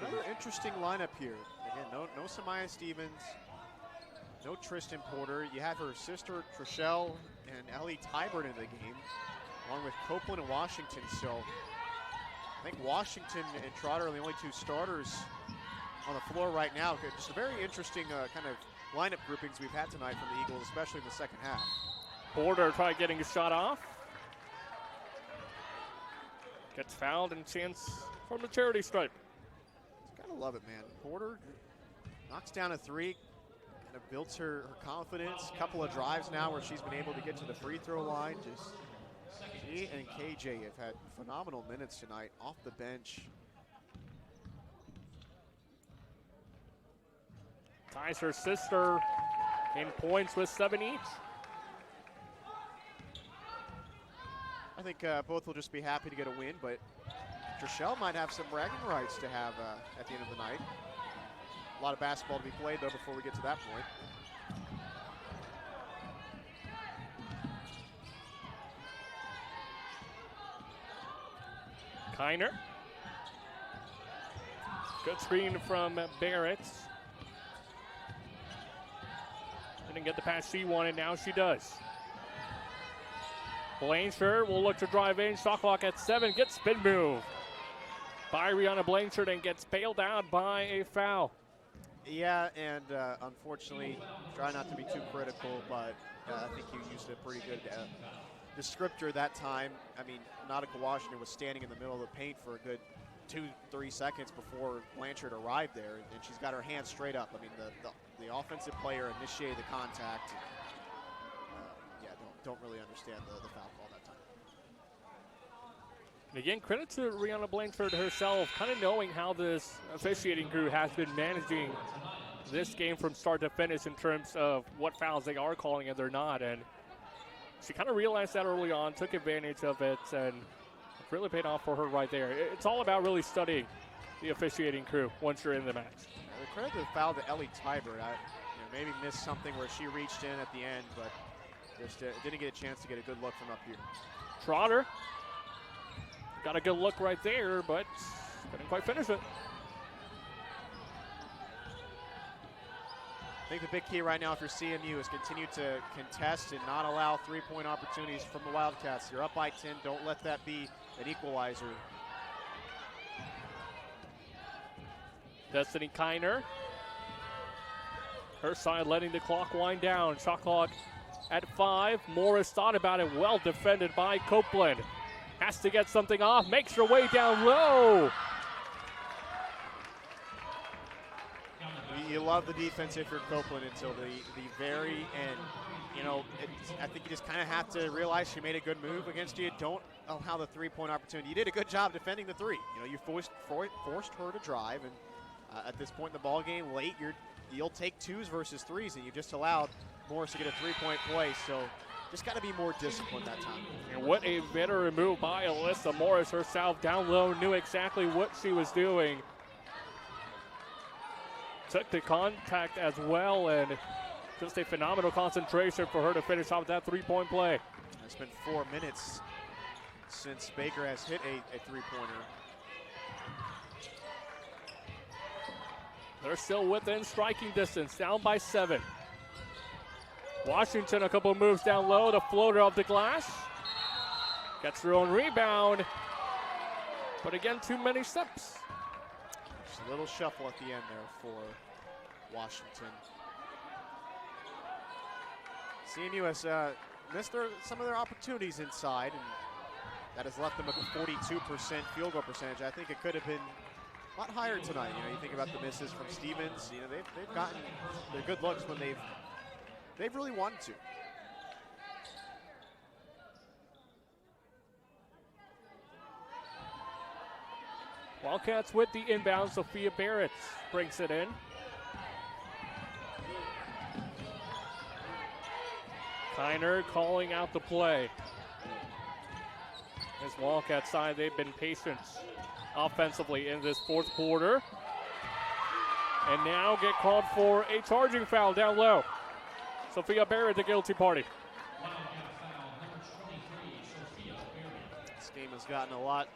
Another interesting lineup here. Again, no Samaya Stevens. No Tristan Porter. You have her sister Trishelle and Ellie Tybert in the game, along with Copeland and Washington. So I think Washington and Trotter are the only two starters on the floor right now. Just a very interesting kind of lineup groupings we've had tonight from the Eagles, especially in the second half. Porter tried getting a shot off. Gets fouled and chance from the charity stripe. Gotta love it, man. Porter knocks down a three. Kind of built her confidence. A couple of drives now where she's been able to get to the free throw line. Just she and KJ have had phenomenal minutes tonight off the bench. Ties her sister in points with 7 each. I think both will just be happy to get a win, but Trishelle might have some bragging rights to have at the end of the night. A lot of basketball to be played, though, before we get to that point. Kiner. Good screen from Barrett. Didn't get the pass she wanted, now she does. Blanchard will look to drive in. Shot clock at 7. Gets spin move by Rihanna Blanchard and gets bailed out by a foul. Yeah, and unfortunately, try not to be too critical, but I think you used a pretty good descriptor that time. I mean, Nautica Washington was standing in the middle of the paint for a good 2-3 seconds before Blanchard arrived there, and she's got her hands straight up. I mean, the offensive player initiated the contact. Yeah, don't really understand the foul call that time. And again, credit to Rihanna Blanchard herself, kind of knowing how this officiating crew has been managing this game from start to finish in terms of what fouls they are calling and they're not. And she kind of realized that early on, took advantage of it, and it really paid off for her right there. It's all about really studying the officiating crew once you're in the match. The credit to the foul to Ellie Tybert. Maybe missed something where she reached in at the end, but just didn't get a chance to get a good look from up here. Trotter got a good look right there, but couldn't quite finish it. I think the big key right now for CMU is continue to contest and not allow three-point opportunities from the Wildcats. You're up by 10. Don't let that be an equalizer. Destiny Kiner. Her side letting the clock wind down. Shot clock at 5. Morris thought about it. Well defended by Copeland. Has to get something off. Makes her way down low. You love the defense if you're Copeland until the very end. You know, I think you just kind of have to realize she made a good move against you. Don't allow the three-point opportunity. You did a good job defending the three. You know, you forced her to drive, and at this point in the ball game, late, you'll take 2s versus 3s, and you just allowed Morris to get a three-point play. So just got to be more disciplined that time. And what a veteran move by Alyssa Morris herself. Down low, knew exactly what she was doing. Took the contact as well, and just a phenomenal concentration for her to finish off that three-point play. It's been 4 minutes since Baker has hit a three-pointer. They're still within striking distance, down by 7. Washington a couple moves down low, the floater off the glass. Gets her own rebound, but again, too many steps. Just a little shuffle at the end there for Washington. CMU has missed some of their opportunities inside, and that has left them with a 42% field goal percentage. I think it could have been a lot higher tonight. You know, you think about the misses from Stevens. You know, they've gotten their good looks when they've really wanted to. Wildcats with the inbound. Sophia Barrett brings it in. Kiner calling out the play. This Wildcat side, they've been patient offensively in this fourth quarter. And now get called for a charging foul down low. Sophia Barrett, the guilty party. This game has gotten a lot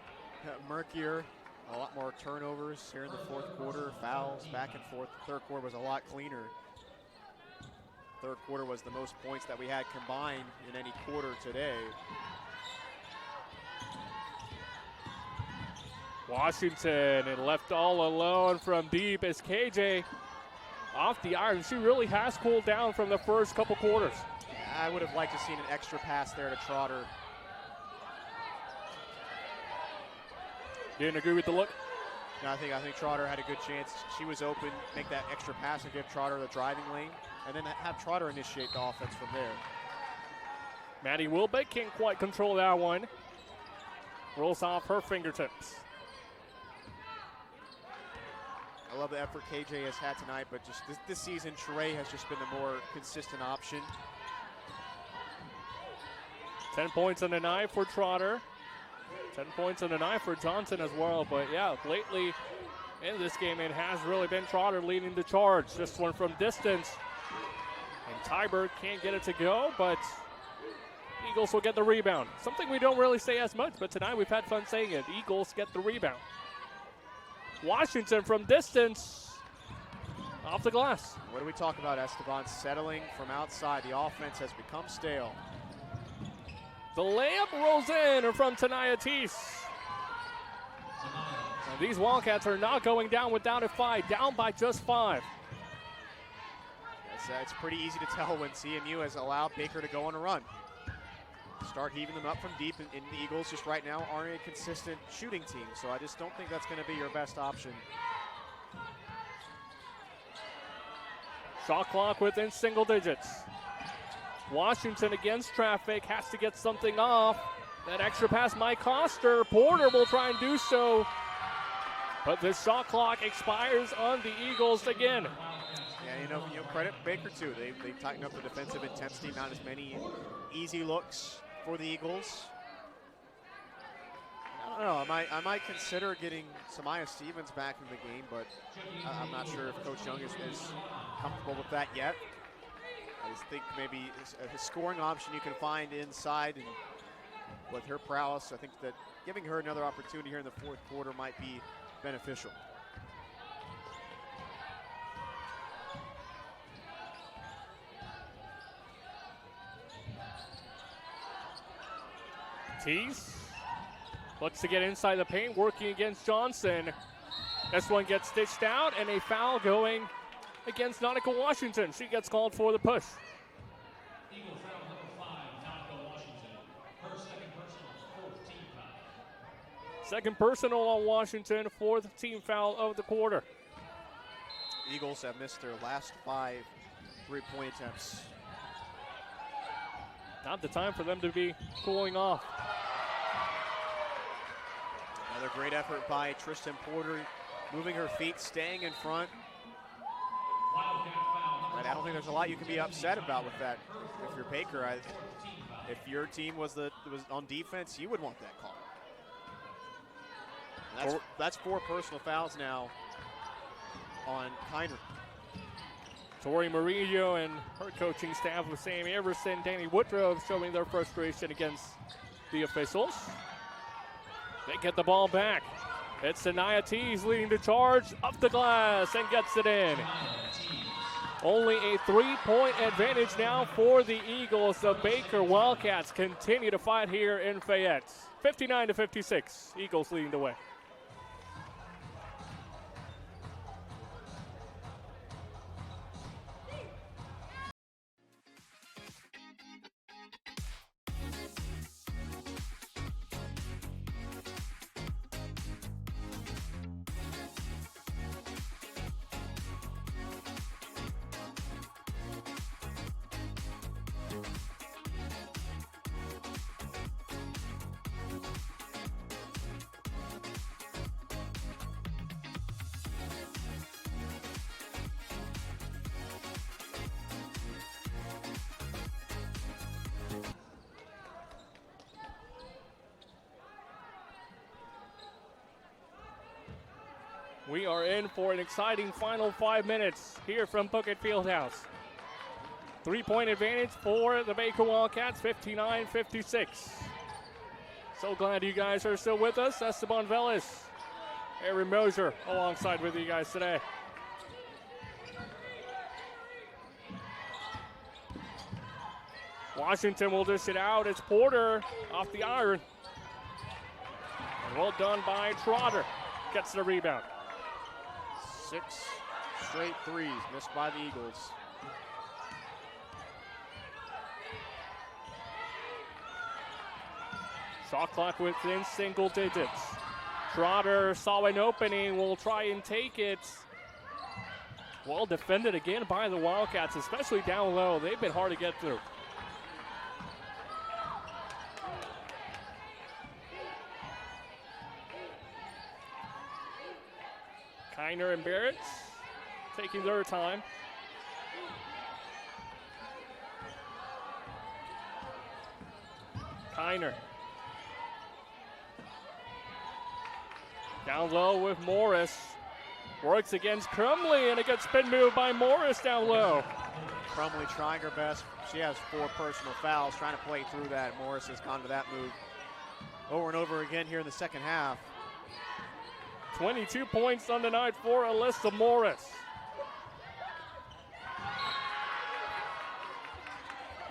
murkier, a lot more turnovers here in the fourth quarter, fouls back and forth. The third quarter was a lot cleaner. Third quarter was the most points that we had combined in any quarter today. Washington and left all alone from deep as KJ off the iron. She really has cooled down from the first couple quarters. Yeah, I would have liked to seen an extra pass there to Trotter. Didn't agree with the look. No, I think Trotter had a good chance. She was open, make that extra pass and give Trotter the driving lane, and then have Trotter initiate the offense from there. Maddie Wilbeck can't quite control that one. Rolls off her fingertips. I love the effort KJ has had tonight, but just this season, Sheree has just been the more consistent option. 10 points on the night for Trotter. 10 points on the night for Johnson as well. But yeah, lately in this game, it has really been Trotter leading the charge. This one from distance. And Tyberg can't get it to go, but Eagles will get the rebound. Something we don't really say as much, but tonight we've had fun saying it. Eagles get the rebound. Washington from distance. Off the glass. What do we talk about, Esteban? Settling from outside. The offense has become stale. The layup rolls in from Tanaya Teese. These Wildcats are not going down without a fight. Down by just 5. It's pretty easy to tell when CMU has allowed Baker to go on a run. Start heaving them up from deep, and the Eagles just right now aren't a consistent shooting team, so I just don't think that's going to be your best option. Shot clock within single digits. Washington against traffic, has to get something off. That extra pass might cost her. Porter will try and do so, but the shot clock expires on the Eagles again. Yeah, you know, credit Baker too. They tightened up the defensive intensity. Not as many easy looks for the Eagles. I don't know. I might consider getting Samaya Stevens back in the game, but I'm not sure if Coach Young is comfortable with that yet. I just think maybe a scoring option you can find inside, and with her prowess, I think that giving her another opportunity here in the fourth quarter might be beneficial. Teese looks to get inside the paint, working against Johnson. This one gets stitched out, and a foul going against Nautica Washington. She gets called for the push. Eagles foul number 5, Nautica Washington. Her second personal, 4th team foul. Second personal on Washington, 4th team foul of the quarter. Eagles have missed their last 5 three-point attempts. Not the time for them to be cooling off. Another great effort by Tristan Porter, moving her feet, staying in front. And I don't think there's a lot you can be upset about with that. If you're Baker, if your team was on defense, you would want that call. That's 4 personal fouls now on Kiner. Tori Murillo and her coaching staff with Sam Everson, Danny Woodruff showing their frustration against the officials. They get the ball back. It's Sanaya Teese leading the charge, up the glass, and gets it in. Only a 3-point advantage now for the Eagles. The Baker Wildcats continue to fight here in Fayette. 59-56, Eagles leading the way. We are in for an exciting final 5 minutes here from Puckett Fieldhouse. 3-point advantage for the Baker Wildcats, 59-56. So glad you guys are still with us. Esteban Velez, Aaron Mosier alongside with you guys today. Washington will dish it out. It's Porter off the iron. And well done by Trotter. Gets the rebound. 6 straight threes missed by the Eagles. Shot clock within single digits. Trotter saw an opening, will try and take it. Well defended again by the Wildcats, especially down low. They've been hard to get through. Kiner and Barrett taking their time. Shiner. Down low with Morris. Works against Crumley, and a good spin move by Morris down low. Crumley trying her best. She has 4 personal fouls, trying to play through that. Morris has gone to that move over and over again here in the second half. 22 points on the night for Alyssa Morris.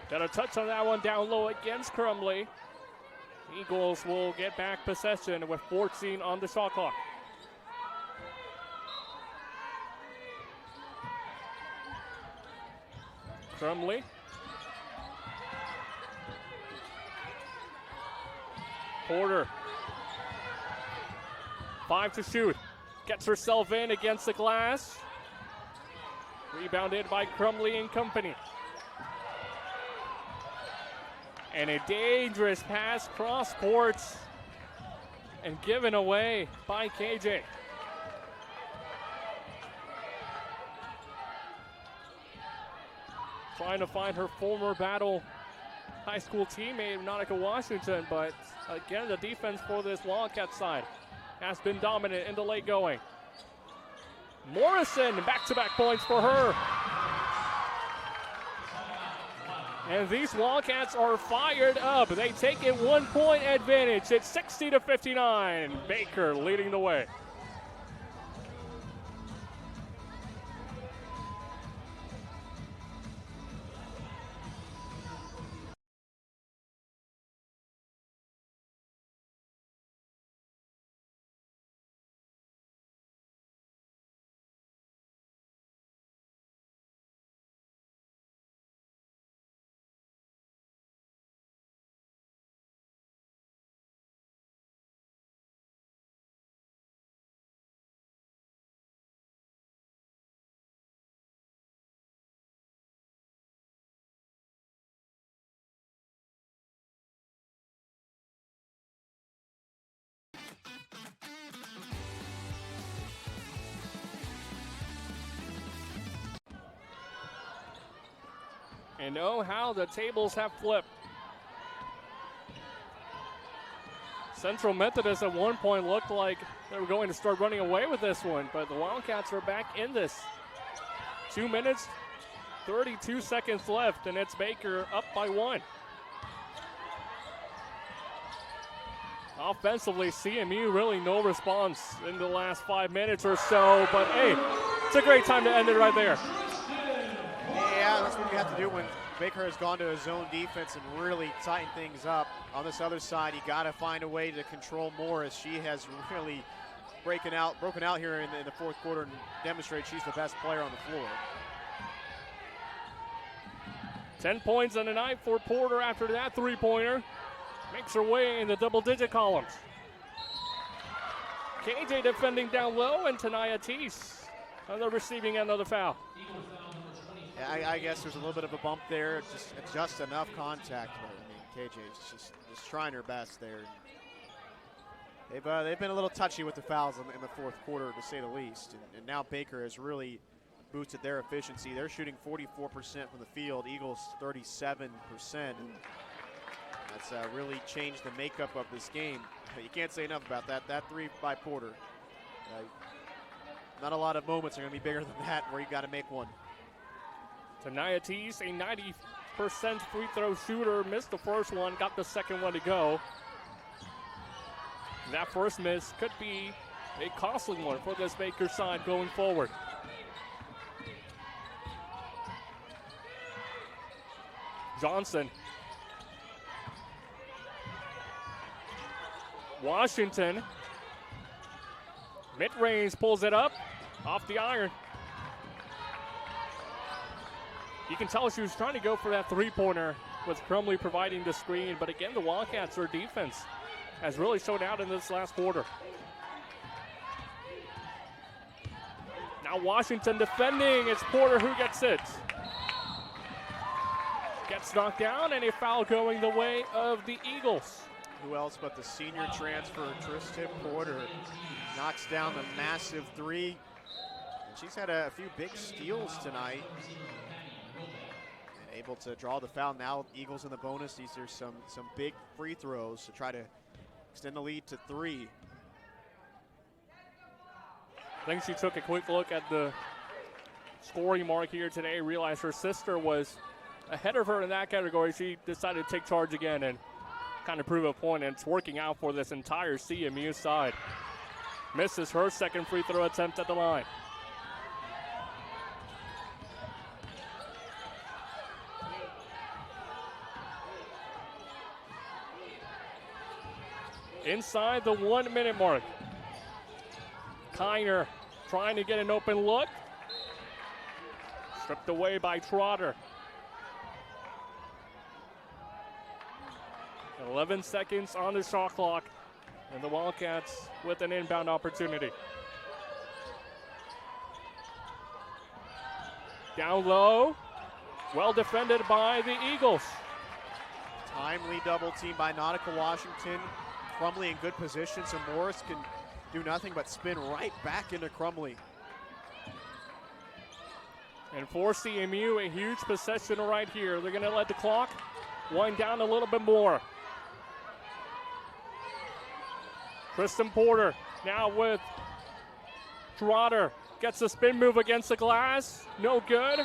Got a touch on that one down low against Crumley. Eagles will get back possession with 14 on the shot clock. Crumley. Porter. 5 to shoot. Gets herself in against the glass. Rebounded by Crumley and company. And a dangerous pass cross courts and given away by KJ. Trying to find her former battle high school teammate, Nautica Washington, but again, the defense for this Wildcat side has been dominant in the late going. Morrison, back-to-back points for her. And these Wildcats are fired up. They take a 1-point advantage. It's 60-59. Baker leading the way. And oh, how the tables have flipped. Central Methodist at one point looked like they were going to start running away with this one, but the Wildcats are back in this. 2 minutes, 32 seconds left, and it's Baker up by 1. Offensively, CMU really no response in the last 5 minutes or so, but hey, it's a great time to end it right there. Yeah, that's what you have to do when Baker has gone to a zone defense and really tightened things up. On this other side, you got to find a way to control Morris. She has really broken out here in the fourth quarter and demonstrated she's the best player on the floor. 10 points on the night for Porter after that three-pointer. Makes her way in the double-digit columns. KJ defending down low, and Tanaya Teese on the receiving end of the foul. Yeah, I guess there's a little bit of a bump there, just enough contact. But, I mean, KJ's just trying her best there. They've been a little touchy with the fouls in the fourth quarter, to say the least. And now Baker has really boosted their efficiency. They're shooting 44% from the field, Eagles 37%. And that's really changed the makeup of this game. You can't say enough about that. That three by Porter. Not a lot of moments are going to be bigger than that where you got to make one. Tanaya Teese, a 90% free throw shooter, missed the first one, got the second one to go. That first miss could be a costly one for this Baker side going forward. Johnson. Washington. Mid-range pulls it up off the iron. You can tell she was trying to go for that three-pointer with Crumley providing the screen, but again, the Wildcats, their defense has really shown out in this last quarter. Now Washington defending. It's Porter who gets it. Gets knocked down, and a foul going the way of the Eagles. Who else but the senior transfer, Tristan Porter, knocks down the massive three. And she's had a few big steals tonight. able to draw the foul. Now Eagles in the bonus. These are some big free throws to try to extend the lead to 3. I think she took a quick look at the scoring mark here today, realized her sister was ahead of her in that category. She decided to take charge again and kind of prove a point, and it's working out for this entire CMU side. Misses her second free throw attempt at the line. Inside the 1 minute mark. Kiner trying to get an open look. Stripped away by Trotter. 11 seconds on the shot clock, and the Wildcats with an inbound opportunity. Down low, well defended by the Eagles. Timely double team by Nautica Washington. Crumley in good position, so Morris can do nothing but spin right back into Crumley. And for CMU, a huge possession right here. They're going to let the clock wind down a little bit more. Kristen Porter now with Trotter. Gets a spin move against the glass. No good.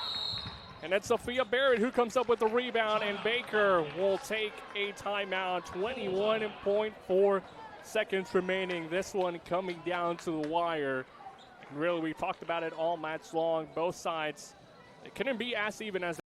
And it's Sophia Barrett who comes up with the rebound, and Baker will take a timeout. 21.4 seconds remaining. This one coming down to the wire. Really, we talked about it all match long. Both sides, it couldn't be as even as.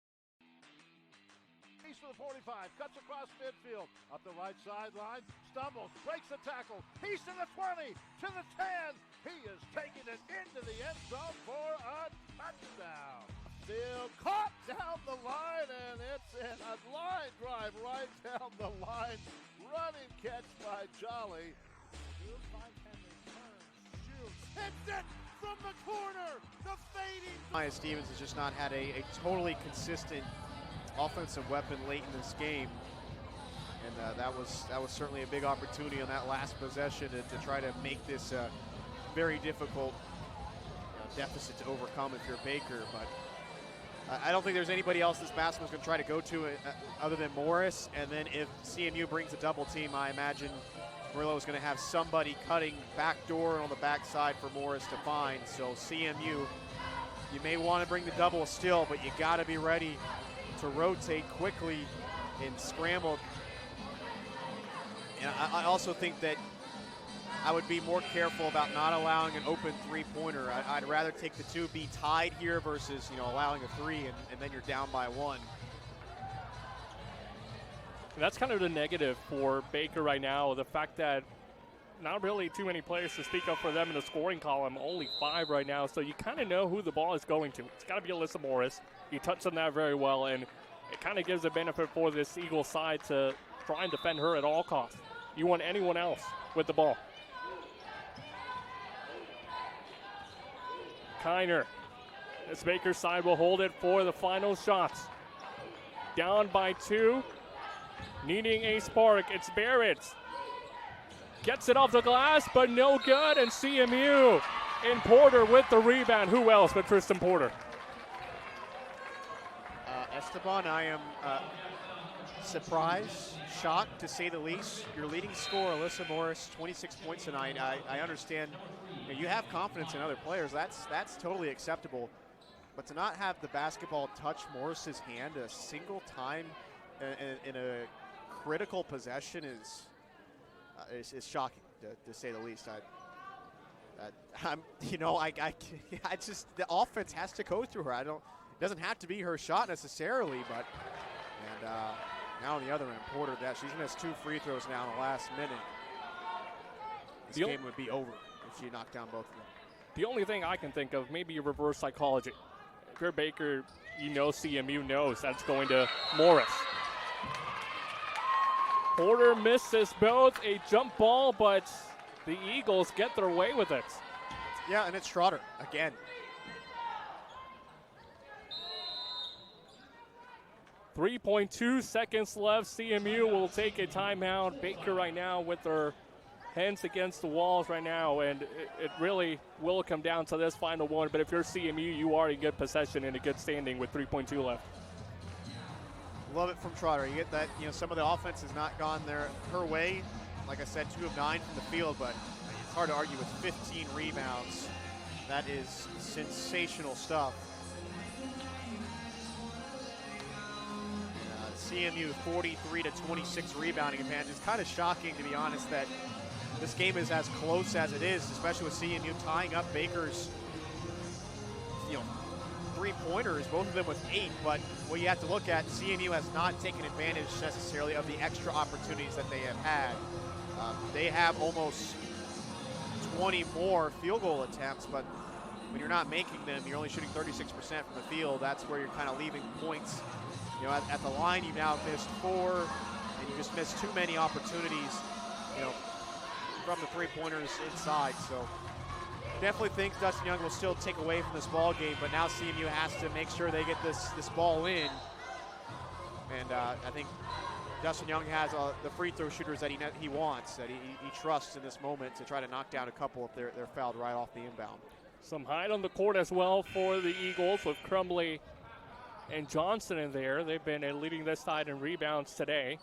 He's to the 45, cuts across midfield, up the right sideline, stumbles, breaks the tackle. He's to the 20, to the 10. He is taking it into the end zone for a touchdown. Still caught down the line, and it's in a line drive right down the line. Running catch by Jolly. Shoots, hits it from the corner. The fading. Maya Stevens has just not had a totally consistent offensive weapon late in this game, and that was certainly a big opportunity on that last possession to try to make this very difficult deficit to overcome if you're Baker. But I don't think there's anybody else this basketball's going to try to go to other than Morris. And then if CMU brings a double team, I imagine Murillo is going to have somebody cutting backdoor on the backside for Morris to find. So CMU, you may want to bring the double still, but you got to be ready to rotate quickly and scramble. And I also think that I would be more careful about not allowing an open three-pointer. I'd rather take the 2, be tied here versus allowing a 3 and then you're down by 1. That's kind of the negative for Baker right now, the fact that not really too many players to speak of for them in the scoring column, only 5 right now, so you kind of know who the ball is going to. It's got to be Alyssa Morris. You touched on that very well, and it kind of gives a benefit for this Eagle side to try and defend her at all costs. You want anyone else with the ball. Kiner, this Baker side will hold it for the final shots. Down by 2, needing a spark. It's Barrett. Gets it off the glass, but no good, and CMU and Porter with the rebound. Who else but Tristan Porter? Esteban, I am surprised, shocked to say the least. Your leading scorer, Alyssa Morris, 26 points tonight. I understand you have confidence in other players. That's totally acceptable. But to not have the basketball touch Morris's hand a single time in a critical possession is shocking, to say the least. I just, the offense has to go through her. It doesn't have to be her shot necessarily, but now on the other end, Porter, she's missed 2 free throws now in the last minute. This game would be over if she knocked down both of them. The only thing I can think of, maybe reverse psychology. If you're Baker, CMU knows that's going to Morris. Porter misses both a jump ball, but the Eagles get their way with it. Yeah, and it's Trotter again. .2 seconds left. CMU will take a timeout. Baker right now with their hands against the walls right now, and it really will come down to this final one. But if you're CMU, you are in good possession and a good standing with 3.2 left. Love it from Trotter. You get that, some of the offense has not gone her way. Like I said, 2 of 9 from the field, but it's hard to argue with 15 rebounds. That is sensational stuff. CMU 43 to 26 rebounding advantage. It's kind of shocking, to be honest, that this game is as close as it is, especially with CMU tying up Baker's, 3-pointers, both of them with 8. But what you have to look at, CMU has not taken advantage necessarily of the extra opportunities that they have had. They have almost 20 more field goal attempts, but when you're not making them, you're only shooting 36% from the field. That's where you're kind of leaving points. At the line, you've now missed 4, and you just missed too many opportunities, from the 3-pointers inside. So definitely think Dustin Young will still take away from this ball game, but now CMU has to make sure they get this ball in. And I think Dustin Young has the free throw shooters that he wants, that he trusts in this moment to try to knock down a couple if they're fouled right off the inbound. Some height on the court as well for the Eagles with Crumbley and Johnson in there. They've been leading this side in rebounds today.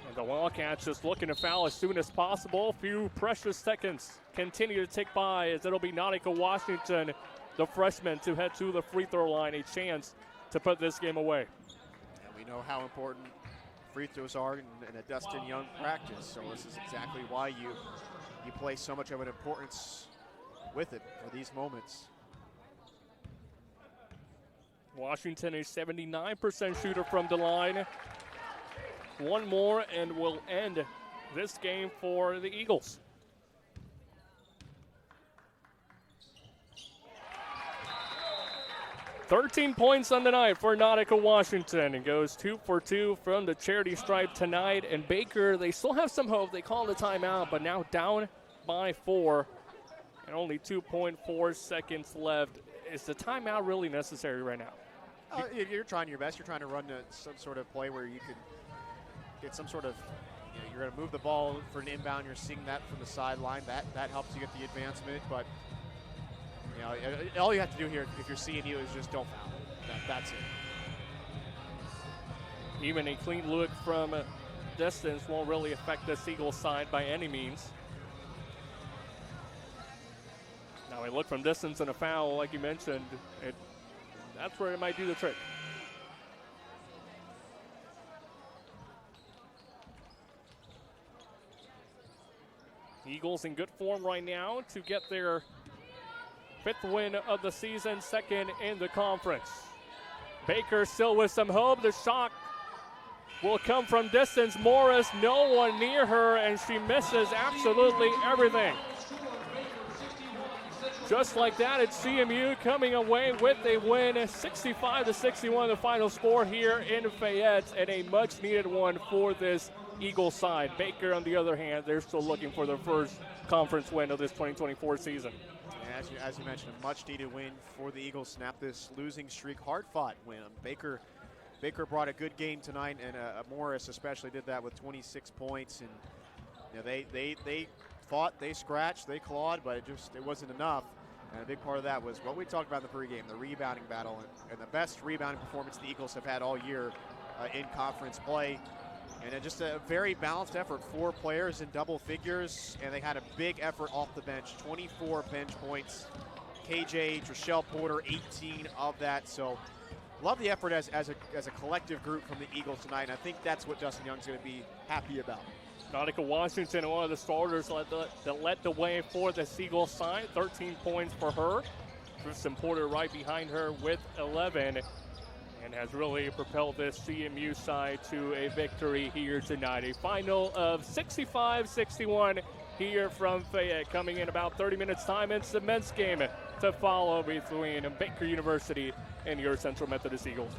And the Wildcats just looking to foul as soon as possible. Few precious seconds continue to tick by as it'll be Nautica Washington, the freshman, to head to the free throw line, a chance to put this game away. And we know how important free throws are in a Dustin Young practice, so this is exactly why you place so much of an importance with it for these moments. Washington, a 79% shooter from the line. One more and will end this game for the Eagles. "13 points on the night for Nautica Washington. It goes 2 for 2 from the charity stripe tonight. And Baker, they still have some hope. They called a timeout, but now down by 4 and only 2.4 seconds left. Is the timeout really necessary right now? You're trying your best. You're trying to run some sort of play where you can get some sort of, you're going to move the ball for an inbound. You're seeing that from the sideline. That helps you get the advancement. But, all you have to do here if you're CMU is just don't foul. That's it. Even a clean look from distance won't really affect this Eagles side by any means. Now a look from distance and a foul, like you mentioned, that's where it might do the trick. Eagles in good form right now to get their 5th win of the season, 2nd in the conference. Baker still with some hope. The shot will come from distance. Morris, no one near her, and she misses absolutely everything. Just like that, it's CMU coming away with a win, 65-61, the final score here in Fayette, and a much-needed one for this Eagles side. Baker, on the other hand, they're still looking for their first conference win of this 2024 season. As you mentioned, a much-needed win for the Eagles. Snap this losing streak, hard-fought win. Baker brought a good game tonight, and Morris especially did that with 26 points. And they fought, they scratched, they clawed, but it wasn't enough. And a big part of that was what we talked about in the pregame, the rebounding battle, and the best rebounding performance the Eagles have had all year in conference play. And just a very balanced effort. 4 players in double figures, and they had a big effort off the bench. 24 bench points. KJ, Trishelle Porter, 18 of that. So love the effort as a collective group from the Eagles tonight, and I think that's what Dustin Young's going to be happy about. Nautica Washington, one of the starters that led the way for the Eagles side. 13 points for her. Tristan Porter right behind her with 11. And has really propelled this CMU side to a victory here tonight. A final of 65-61 here from Fayette. Coming in about 30 minutes time, it's the men's game to follow between Baker University and your Central Methodist Eagles.